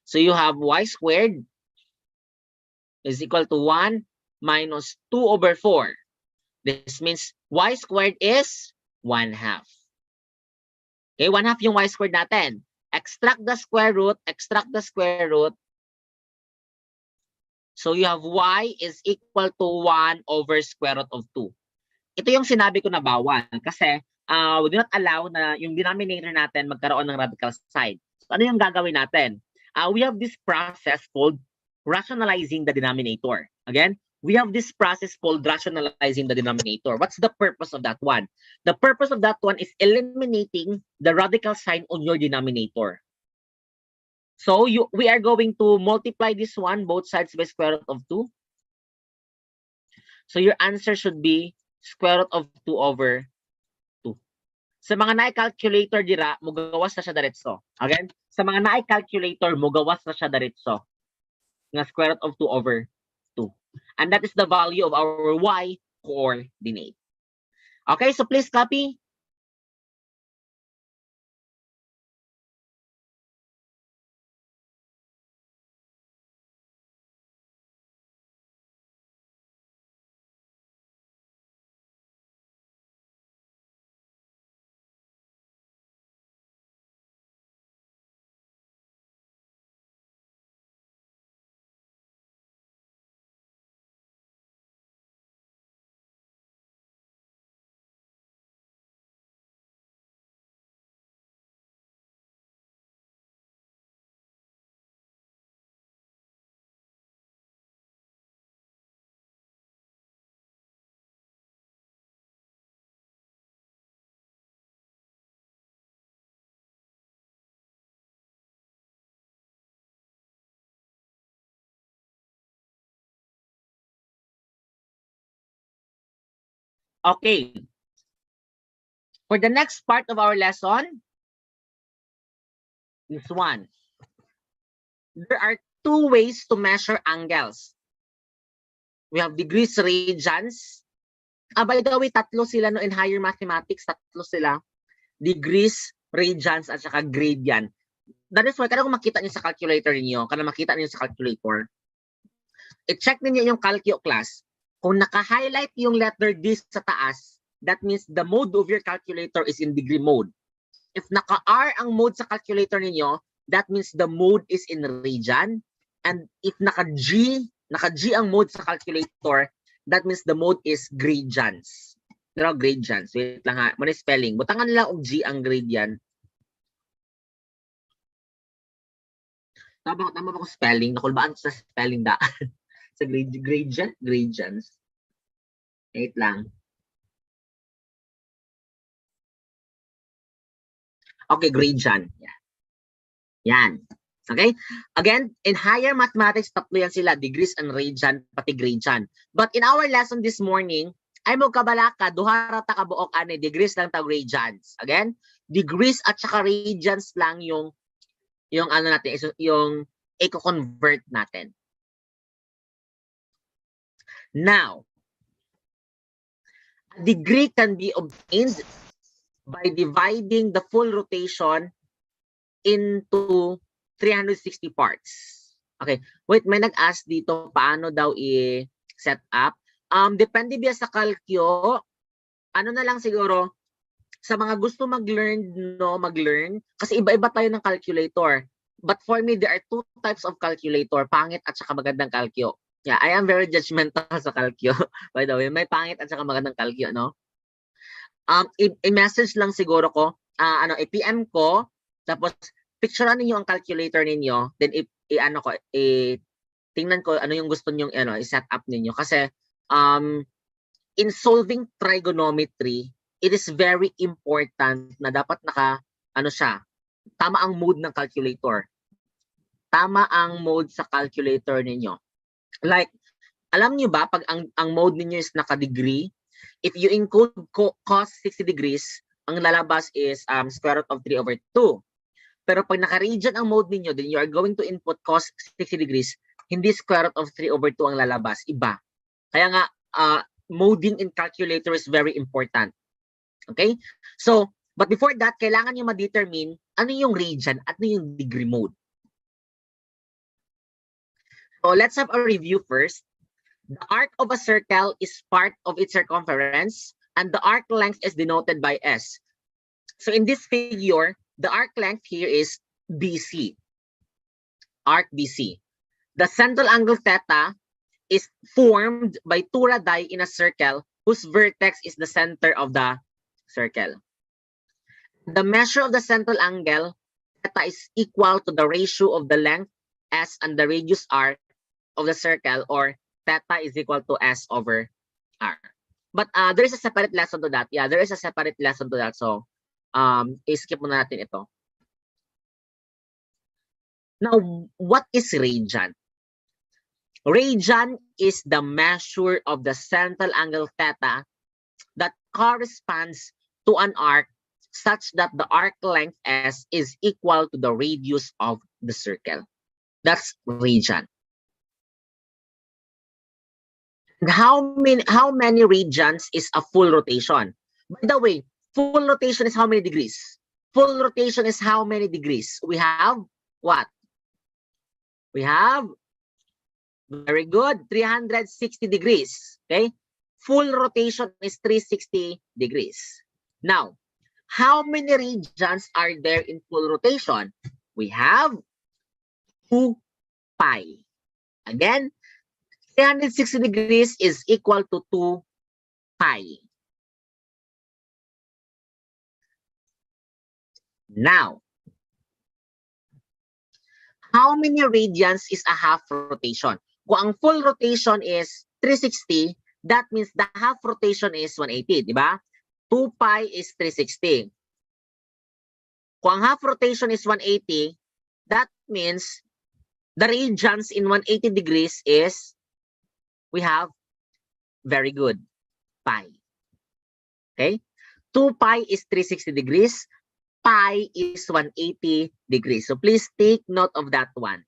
So you have y squared is equal to 1 minus 2 over 4. This means y squared is 1/2. Okay, 1/2 yung y squared natin. Extract the square root, So you have y is equal to 1 over square root of 2. Ito yung sinabi ko na bawal kasi we do not allow na yung denominator natin magkaroon ng radical sign. So ano yung gagawin natin? We have this process called rationalizing the denominator. Again, we have this process called rationalizing the denominator. What's the purpose of that one? The purpose of that one is eliminating the radical sign on your denominator. So we are going to multiply this one, both sides by square root of 2. So your answer should be square root of 2 over 2. Sa mga na-calculator dira, mugawas na siya diretso. Again, sa mga na-calculator, mugawas na siya diretso. Nga square root of 2 over 2. And that is the value of our y coordinate. Okay, so please copy. Okay. For the next part of our lesson, this one. There are two ways to measure angles. We have degrees, radians. By the way, tatlo sila no, in higher mathematics, tatlo sila. Degrees, radians, at saka gradient. That is why, kada kung makita niyo sa calculator niyo, kada makita niyo sa calculator, i-check niyo yung calcio class. Kung naka-highlight yung letter D sa taas, that means the mode of your calculator is in degree mode. If naka-R ang mode sa calculator niyo, that means the mode is in radian. And if naka-G ang mode sa calculator, that means the mode is gradients. Pero gradients, wait lang ha, muna spelling. Butangan nila og G ang gradient. Tama ba ko spelling? Nakulbaan sa spelling da. Sa gradient, gradients. Wait lang. Okay, gradient. Yeah. Yan. Okay? Again, in higher mathematics, tatlo yan sila, degrees and radian, pati gradient. But in our lesson this morning, Ay mo kabalaka, duha ra ta ka buok ani degrees lang tag radians. Again, degrees at saka radians lang yung ano natin, yung i-convert natin. Now, a degree can be obtained by dividing the full rotation into 360 parts. Okay, wait, may nag-ask dito paano daw i-set up. Depende biya sa calcio. Ano na lang siguro, sa mga gusto mag-learn, kasi iba-iba tayo ng calculator. But for me, there are two types of calculator, pangit at saka magandang calcio. Yeah, I am very judgmental sa calcio. By the way, may pangit at saka magandang calcio, no? I-message lang siguro ko, i-PM ko, tapos picturean ninyo ang calculator ninyo, then tingnan ko ano yung gusto niyo i-set up ninyo kasi in solving trigonometry, it is very important na dapat tama ang mode ng calculator. Tama ang mode sa calculator ninyo. Like, alam niyo ba pag ang mode ninyo is naka-degree, if you encode cos 60 degrees, ang lalabas is square root of 3 over 2. Pero pag naka-region ang mode ninyo, then you are going to input cos 60 degrees, hindi square root of 3 over 2 ang lalabas, iba. Kaya nga, moding in calculator is very important. Okay? So, but before that, kailangan nyo ma-determine ano yung region at ano yung degree mode. So, let's have a review first. The arc of a circle is part of its circumference, and the arc length is denoted by S. So, in this figure, the arc length here is BC. Arc BC. The central angle theta is formed by two radii in a circle whose vertex is the center of the circle. The measure of the central angle theta is equal to the ratio of the length S and the radius R of the circle, or theta is equal to S over R. But there is a separate lesson to that. Yeah, there is a separate lesson to that. So, i-skip muna natin ito. Now, what is radian? Radian is the measure of the central angle theta that corresponds to an arc such that the arc length S is equal to the radius of the circle. That's radian. How many radians is a full rotation? By the way, full rotation is how many degrees? Full rotation is how many degrees? We have what? We have, very good, 360 degrees. Okay? Full rotation is 360 degrees. Now, how many radians are there in full rotation? We have 2 pi. Again, 360 degrees is equal to 2 pi. Now, how many radians is a half rotation? Kung ang full rotation is 360, that means the half rotation is 180, di ba? 2 pi is 360. Kung ang half rotation is 180, that means the radians in 180 degrees is, we have, very good, pi. Okay? 2 pi is 360 degrees. Pi is 180 degrees. So please take note of that one.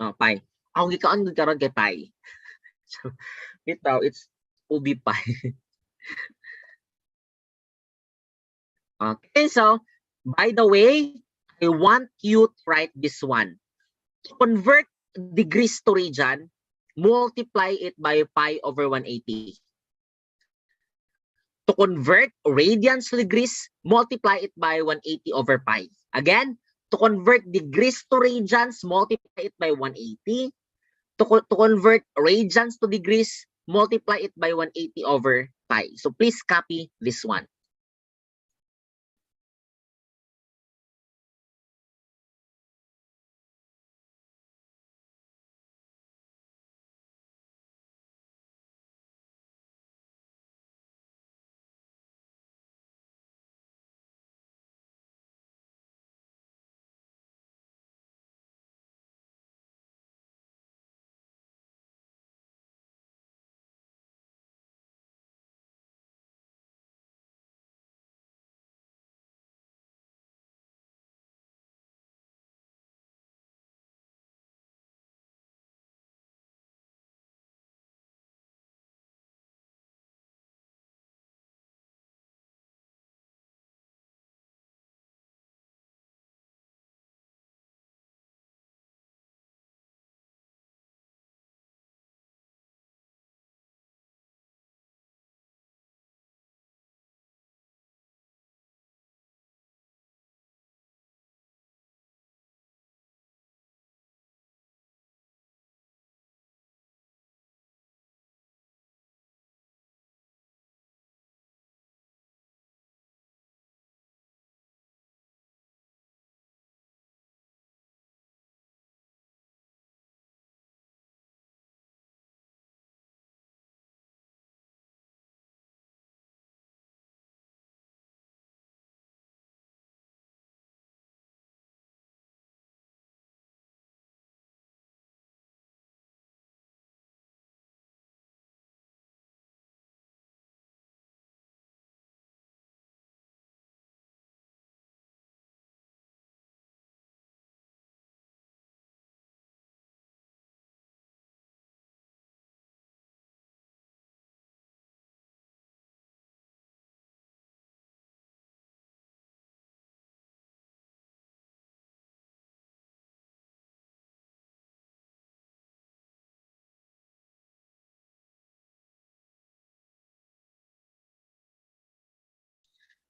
Oh, pi. Ang gikaon karon kay pi. So, it's ubi pi. Okay, so by the way, I want you to write this one. To convert degrees to radian, multiply it by pi over 180. To convert radians to degrees, multiply it by 180 over pi. Again, to convert degrees to radians, multiply it by 180. To convert radians to degrees, multiply it by 180 over pi. So please copy this one.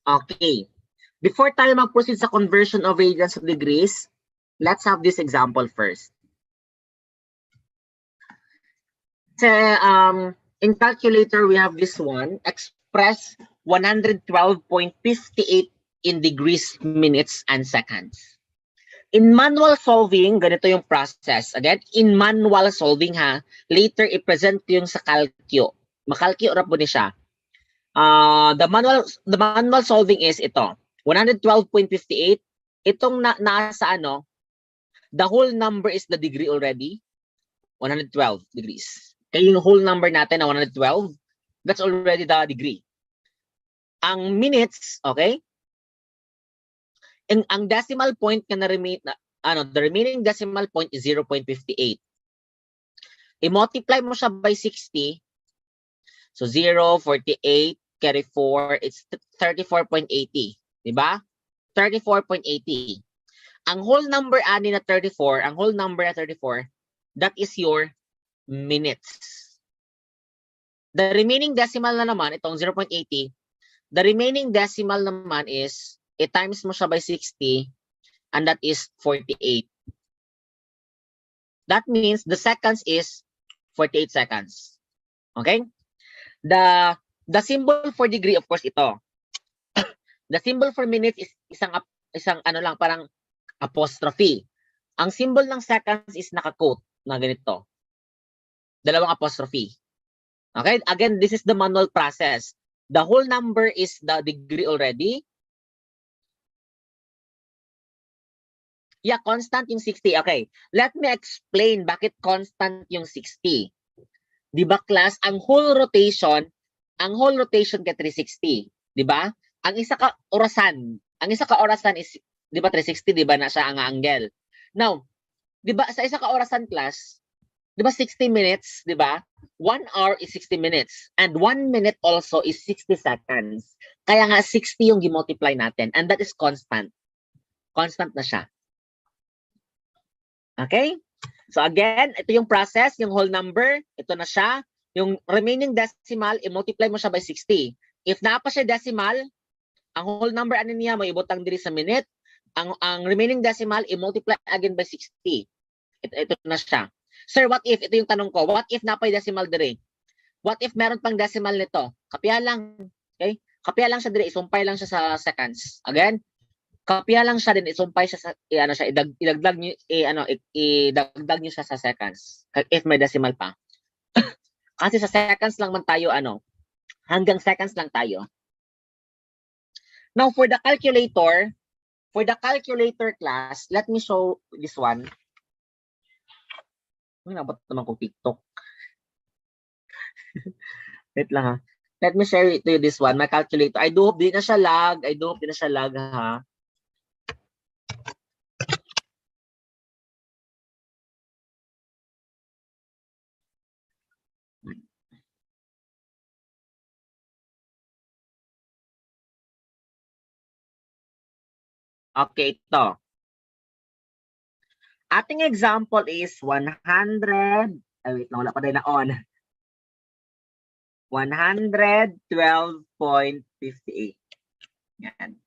Okay. Before tayo mag-proceed sa conversion of radians to degrees, let's have this example first. So, in calculator, we have this one, express 112.58 in degrees, minutes, and seconds. In manual solving, ganito yung process. Again, in manual solving ha, later i-present ko yung sa calcio. Makalcio ra po ni siya. The manual solving is ito. 112.58. Itong nasa ano, the whole number is the degree already. 112 degrees. Kaya yung whole number natin na 112, that's already the degree. Ang minutes, okay? And ang decimal point na the remaining decimal point is 0.58. I-multiply mo siya by 60. So 0, 48, carry 4, it's 34.80. Diba? 34.80. Ang whole number ani na 34, ang whole number na 34, that is your minutes. The remaining decimal na naman, itong 0.80, the remaining decimal naman is, i-times mo siya by 60, and that is 48. That means the seconds is 48 seconds. Okay? The symbol for degree, of course, ito. The symbol for minutes is isang ano lang, parang apostrophe. Ang symbol ng seconds is naka-quote na ganito. Dalawang apostrophe. Okay? Again, this is the manual process. The whole number is the degree already. Yeah, constant yung 60. Okay. Let me explain bakit constant yung 60. Di ba, class? Ang whole rotation kay 360. Di ba? Ang isa ka orasan is, di ba, 360, di ba, na siya ang angle. Now, di ba, sa isa ka orasan, class, di ba, 60 minutes, di ba? 1 hour is 60 minutes. And 1 minute also is 60 seconds. Kaya nga, 60 yung gi-multiply natin. And that is constant. Constant na siya. Okay? So again, ito yung process, yung whole number, ito na siya. Yung remaining decimal, i-multiply mo siya by 60. If na pa siya decimal, ang whole number ano niya, may ibutang diri sa minute. Ang remaining decimal, i-multiply again by 60. Ito na siya. Sir, what if, ito yung tanong ko, what if na pa yung decimal diri? What if meron pang decimal nito? Kapya lang, okay? Kapya lang siya diri, isumpay lang siya sa seconds. Again, kapya lang siya din, isumpay siya sa idagdag niyo siya sa seconds if may decimal pa. Kasi sa seconds lang man tayo hanggang seconds lang tayo. Now for the calculator class, let me show this one. Nabot naman ko TikTok. Wait lang ha. Let me share it to you this one, my calculator. I do hope di na siya lag. Ha. Okay, ito. Ating example is 100. Wait lang, wala pa rin na on. 112.58. Yan.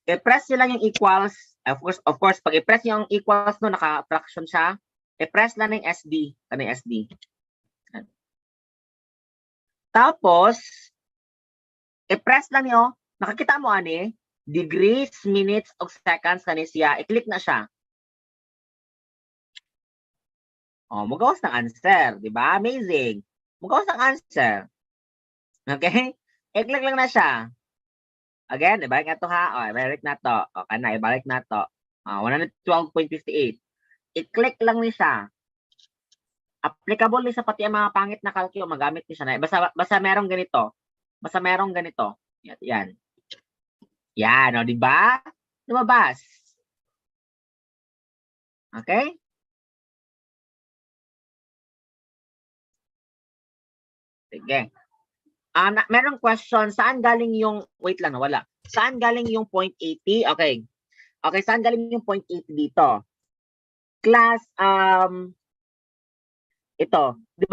I-press nyo lang yung equals. Of course, pag i-press nyo yung equals no, naka-fraction siya. I-press lang ng SD. Kanang SD. Yan. Tapos, i-press lang nyo. Nakakita mo ani? Degrees, minutes, o seconds kani siya. I-click na siya. Oh, magawas ng answer, di ba? Amazing. Magawas ng answer. Okay? I-click lang na siya. Again, ibalik na to ha. O, ibalik na to. O, kana, ibalik na to. 112.58. I-click lang ni siya. Applicable ni sa pati ang mga pangit na calcio, magamit ni siya na. Basta merong ganito. Yan. Yan, o, di ba? Lumabas. Okay? Sige. Merong question, saan galing yung, wait lang, wala. Saan galing yung 0.80? Okay. Okay, saan galing yung 0.80 dito? Class, ito. Di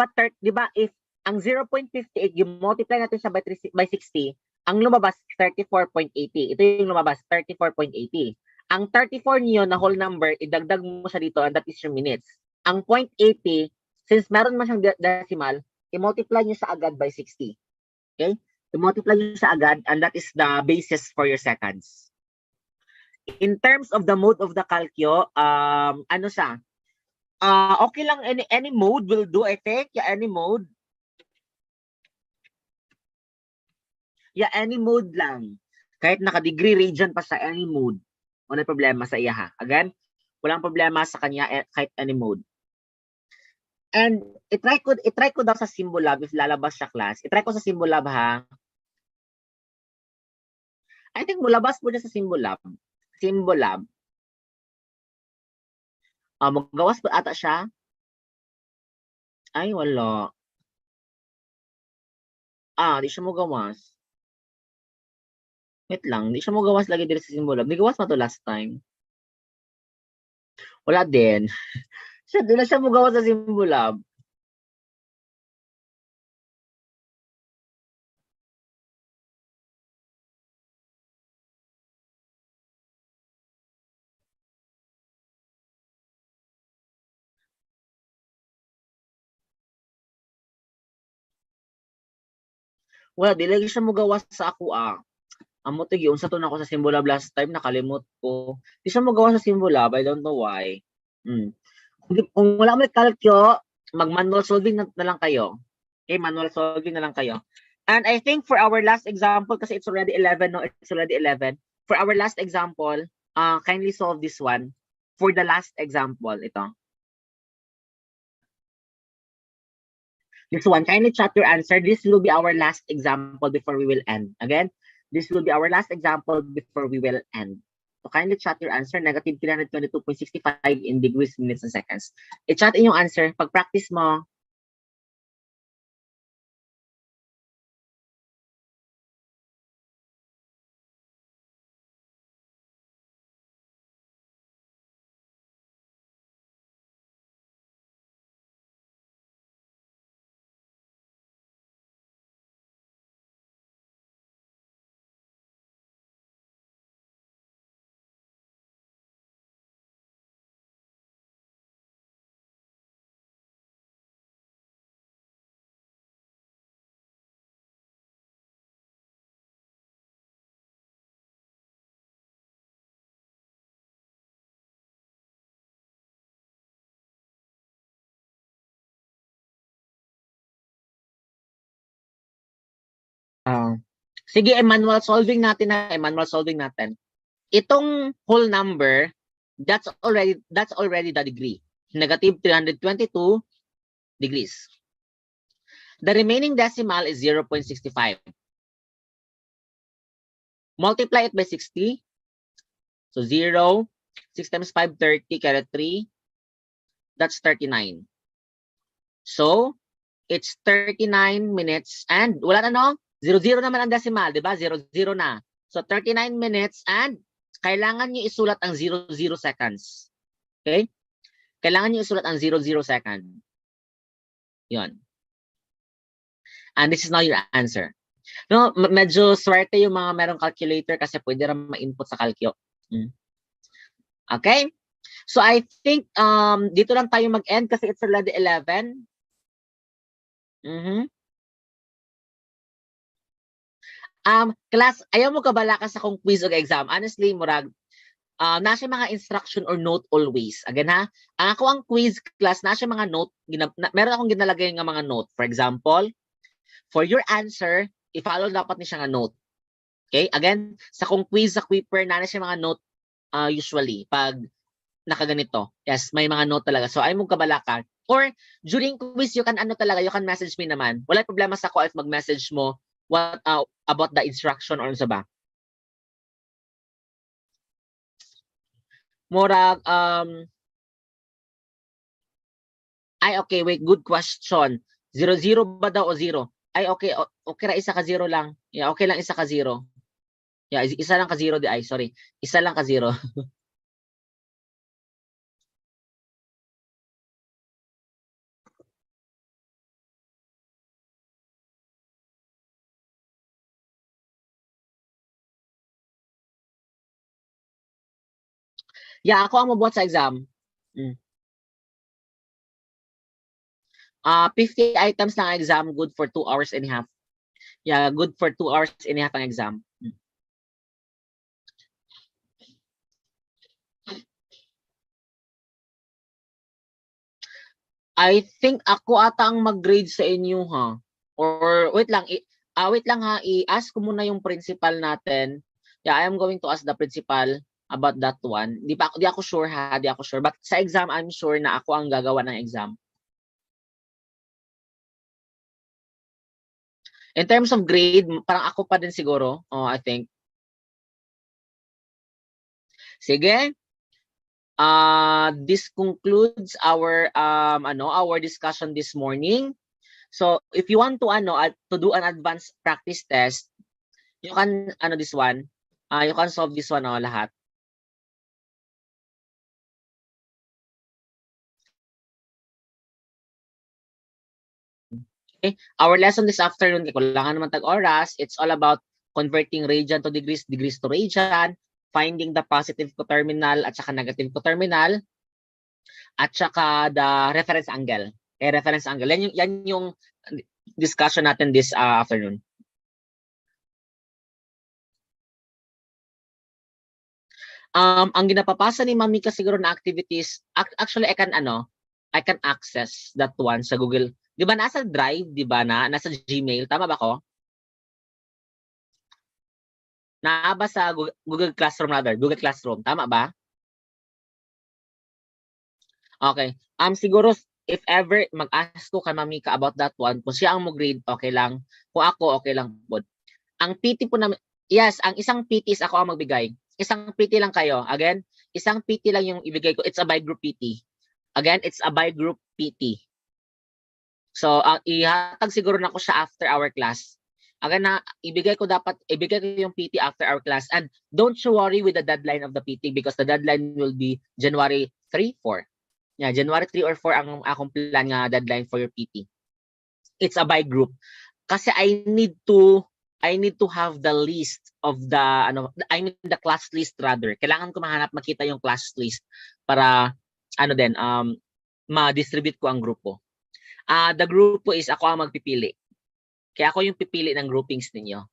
ba if ang 0.58, yung multiply natin siya by 60, Ang lumabas, 34.80. Ito yung lumabas, 34.80. Ang 34 niyo na whole number, idagdag mo siya dito, and that is your minutes. Ang 0.80, since meron man siyang decimal, i-multiply niyo sa agad by 60. Okay? I-multiply niyo sa agad, and that is the basis for your seconds. In terms of the mode of the calcio, ano siya? Okay lang, any mode will do, I think. Yeah, any mode. Yeah, any mode lang. Kahit naka-degree radian pa sa any mode. Wala problema sa iya ha. Again, walang problema sa kanya kahit any mode. And itry ko daw sa Symbolab if lalabas siya class. Itry ko sa Symbolab ha. I think mulabas mo sa Symbolab. Symbolab. Magawas pa ata siya. Ay, wala. Di siya magawas. Wait lang, di siya magawas lagi dito sa Symbolab. Di gawas mo to last time. Wala din. Di na siya magawas sa Symbolab. Wala, di lagi siya magawas sa ako Amo to yun sa tuna ko sa Symbolab last time, nakalimot ko. Di siya magawa sa Symbolab, I don't know why. Kung wala mo kalkyo, mag-manual solving na lang kayo. Okay, manual solving na lang kayo. And I think for our last example, kasi it's already 11, no? It's already 11. For our last example, kindly solve this one. For the last example, ito. This one, kindly chat your answer. This will be our last example before we will end. Again, this will be our last example before we will end. So kindly chat your answer, negative 322.65 in degrees, minutes, and seconds. I-chat in yung answer. Pag-practice mo, sige, manual solving natin manual solving natin. Itong whole number, that's already the degree. Negative 322 degrees. The remaining decimal is 0.65. Multiply it by 60. So 0, 6 times 5, 30, carry 3. That's 39. So, it's 39 minutes and wala na no? 00 naman ang decimal, di ba? 00 na. So, 39 minutes and kailangan nyo isulat ang 00 seconds. Okay? Kailangan nyo isulat ang 00 second. Yun. And this is now your answer. No, medyo swerte yung mga merong calculator kasi pwede rin ma-input sa calcio. Okay? So I think dito lang tayo mag-end kasi it's already 11. Class, ayaw mo kabala ka sa kung quiz o exam. Honestly, murag nasa mga instruction or note always. Again ha, ako ang quiz class, nasa mga note, meron akong ginalagay ng mga note. For example, for your answer, i-follow dapat ni siya nga note. Okay? Again, sa kung quiz, sa Quipper, nasa mga note usually pag nakaganito. Yes, may mga note talaga. So, ay mong kabala ka. Or, during quiz, you can you can message me naman. Wala problema sa ko if mag-message mo what about the instruction or sa ba. Murag, ay, okay, wait, good question. 00 ba daw o 0? Ay, okay, okay ra isa ka 0 lang. Yeah, okay lang isa ka 0. Yeah, isa lang ka 0 di ay, sorry. Isa lang ka 0. Yeah, ako ang mabuhat sa exam. 50 items lang ang exam, good for 2 hours and a half. Yeah, good for 2 hours and a half ang exam. I think ako ata ang mag-grade sa inyo, ha? Or wait lang, wait lang ha, i-ask ko muna yung principal natin. Yeah, I am going to ask the principal about that one. Di ako sure ha, di ako sure. But sa exam, I'm sure na ako ang gagawa ng exam. In terms of grade, parang ako pa din siguro, I think. Sige. This concludes our our discussion this morning. So if you want to to do an advanced practice test, you can this one. You can solve this one lahat. Okay. Our lesson this afternoon, kailangan naman tag-oras. It's all about converting radian to degrees, degrees to radian, finding the positive coterminal at saka negative coterminal, at saka the reference angle. Reference angle. Yan yung discussion natin this afternoon. Ang ginapapasa ni Mami ka siguro na activities, actually I can access that one sa Google. 'Di ba nasa Drive, 'di ba nasa Gmail, tama ba ko? Naa ba sa Google Classroom rather, Google Classroom, tama ba? Okay. Siguro if ever mag-ask ko kay Mami ka about that one, kung siya ang mo grade, okay lang. Kung ako, okay lang po. Ang PT po namin, yes, ang isang PT is ako ang magbigay. Isang PT lang kayo. Again, isang PT lang yung ibigay ko. It's a by group PT. Again, it's a by group PT. So, ihatag siguro na ko siya after our class. Again na, ibigay ko yung PT after our class. And don't you worry with the deadline of the PT because the deadline will be January 3, 4. Yeah, January 3 or 4 ang akong plan nga deadline for your PT. It's a by group. Kasi I need to have the list of the the class list rather. Kailangan ko makita yung class list para ma-distribute ko ang grupo. The grupo is ako ang magpipili. Kaya ako yung pipili ng groupings ninyo.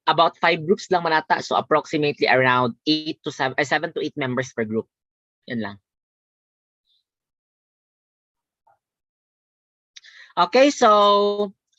About 5 groups lang manata, so approximately around 7 to 8 members per group. Yan lang. Okay, so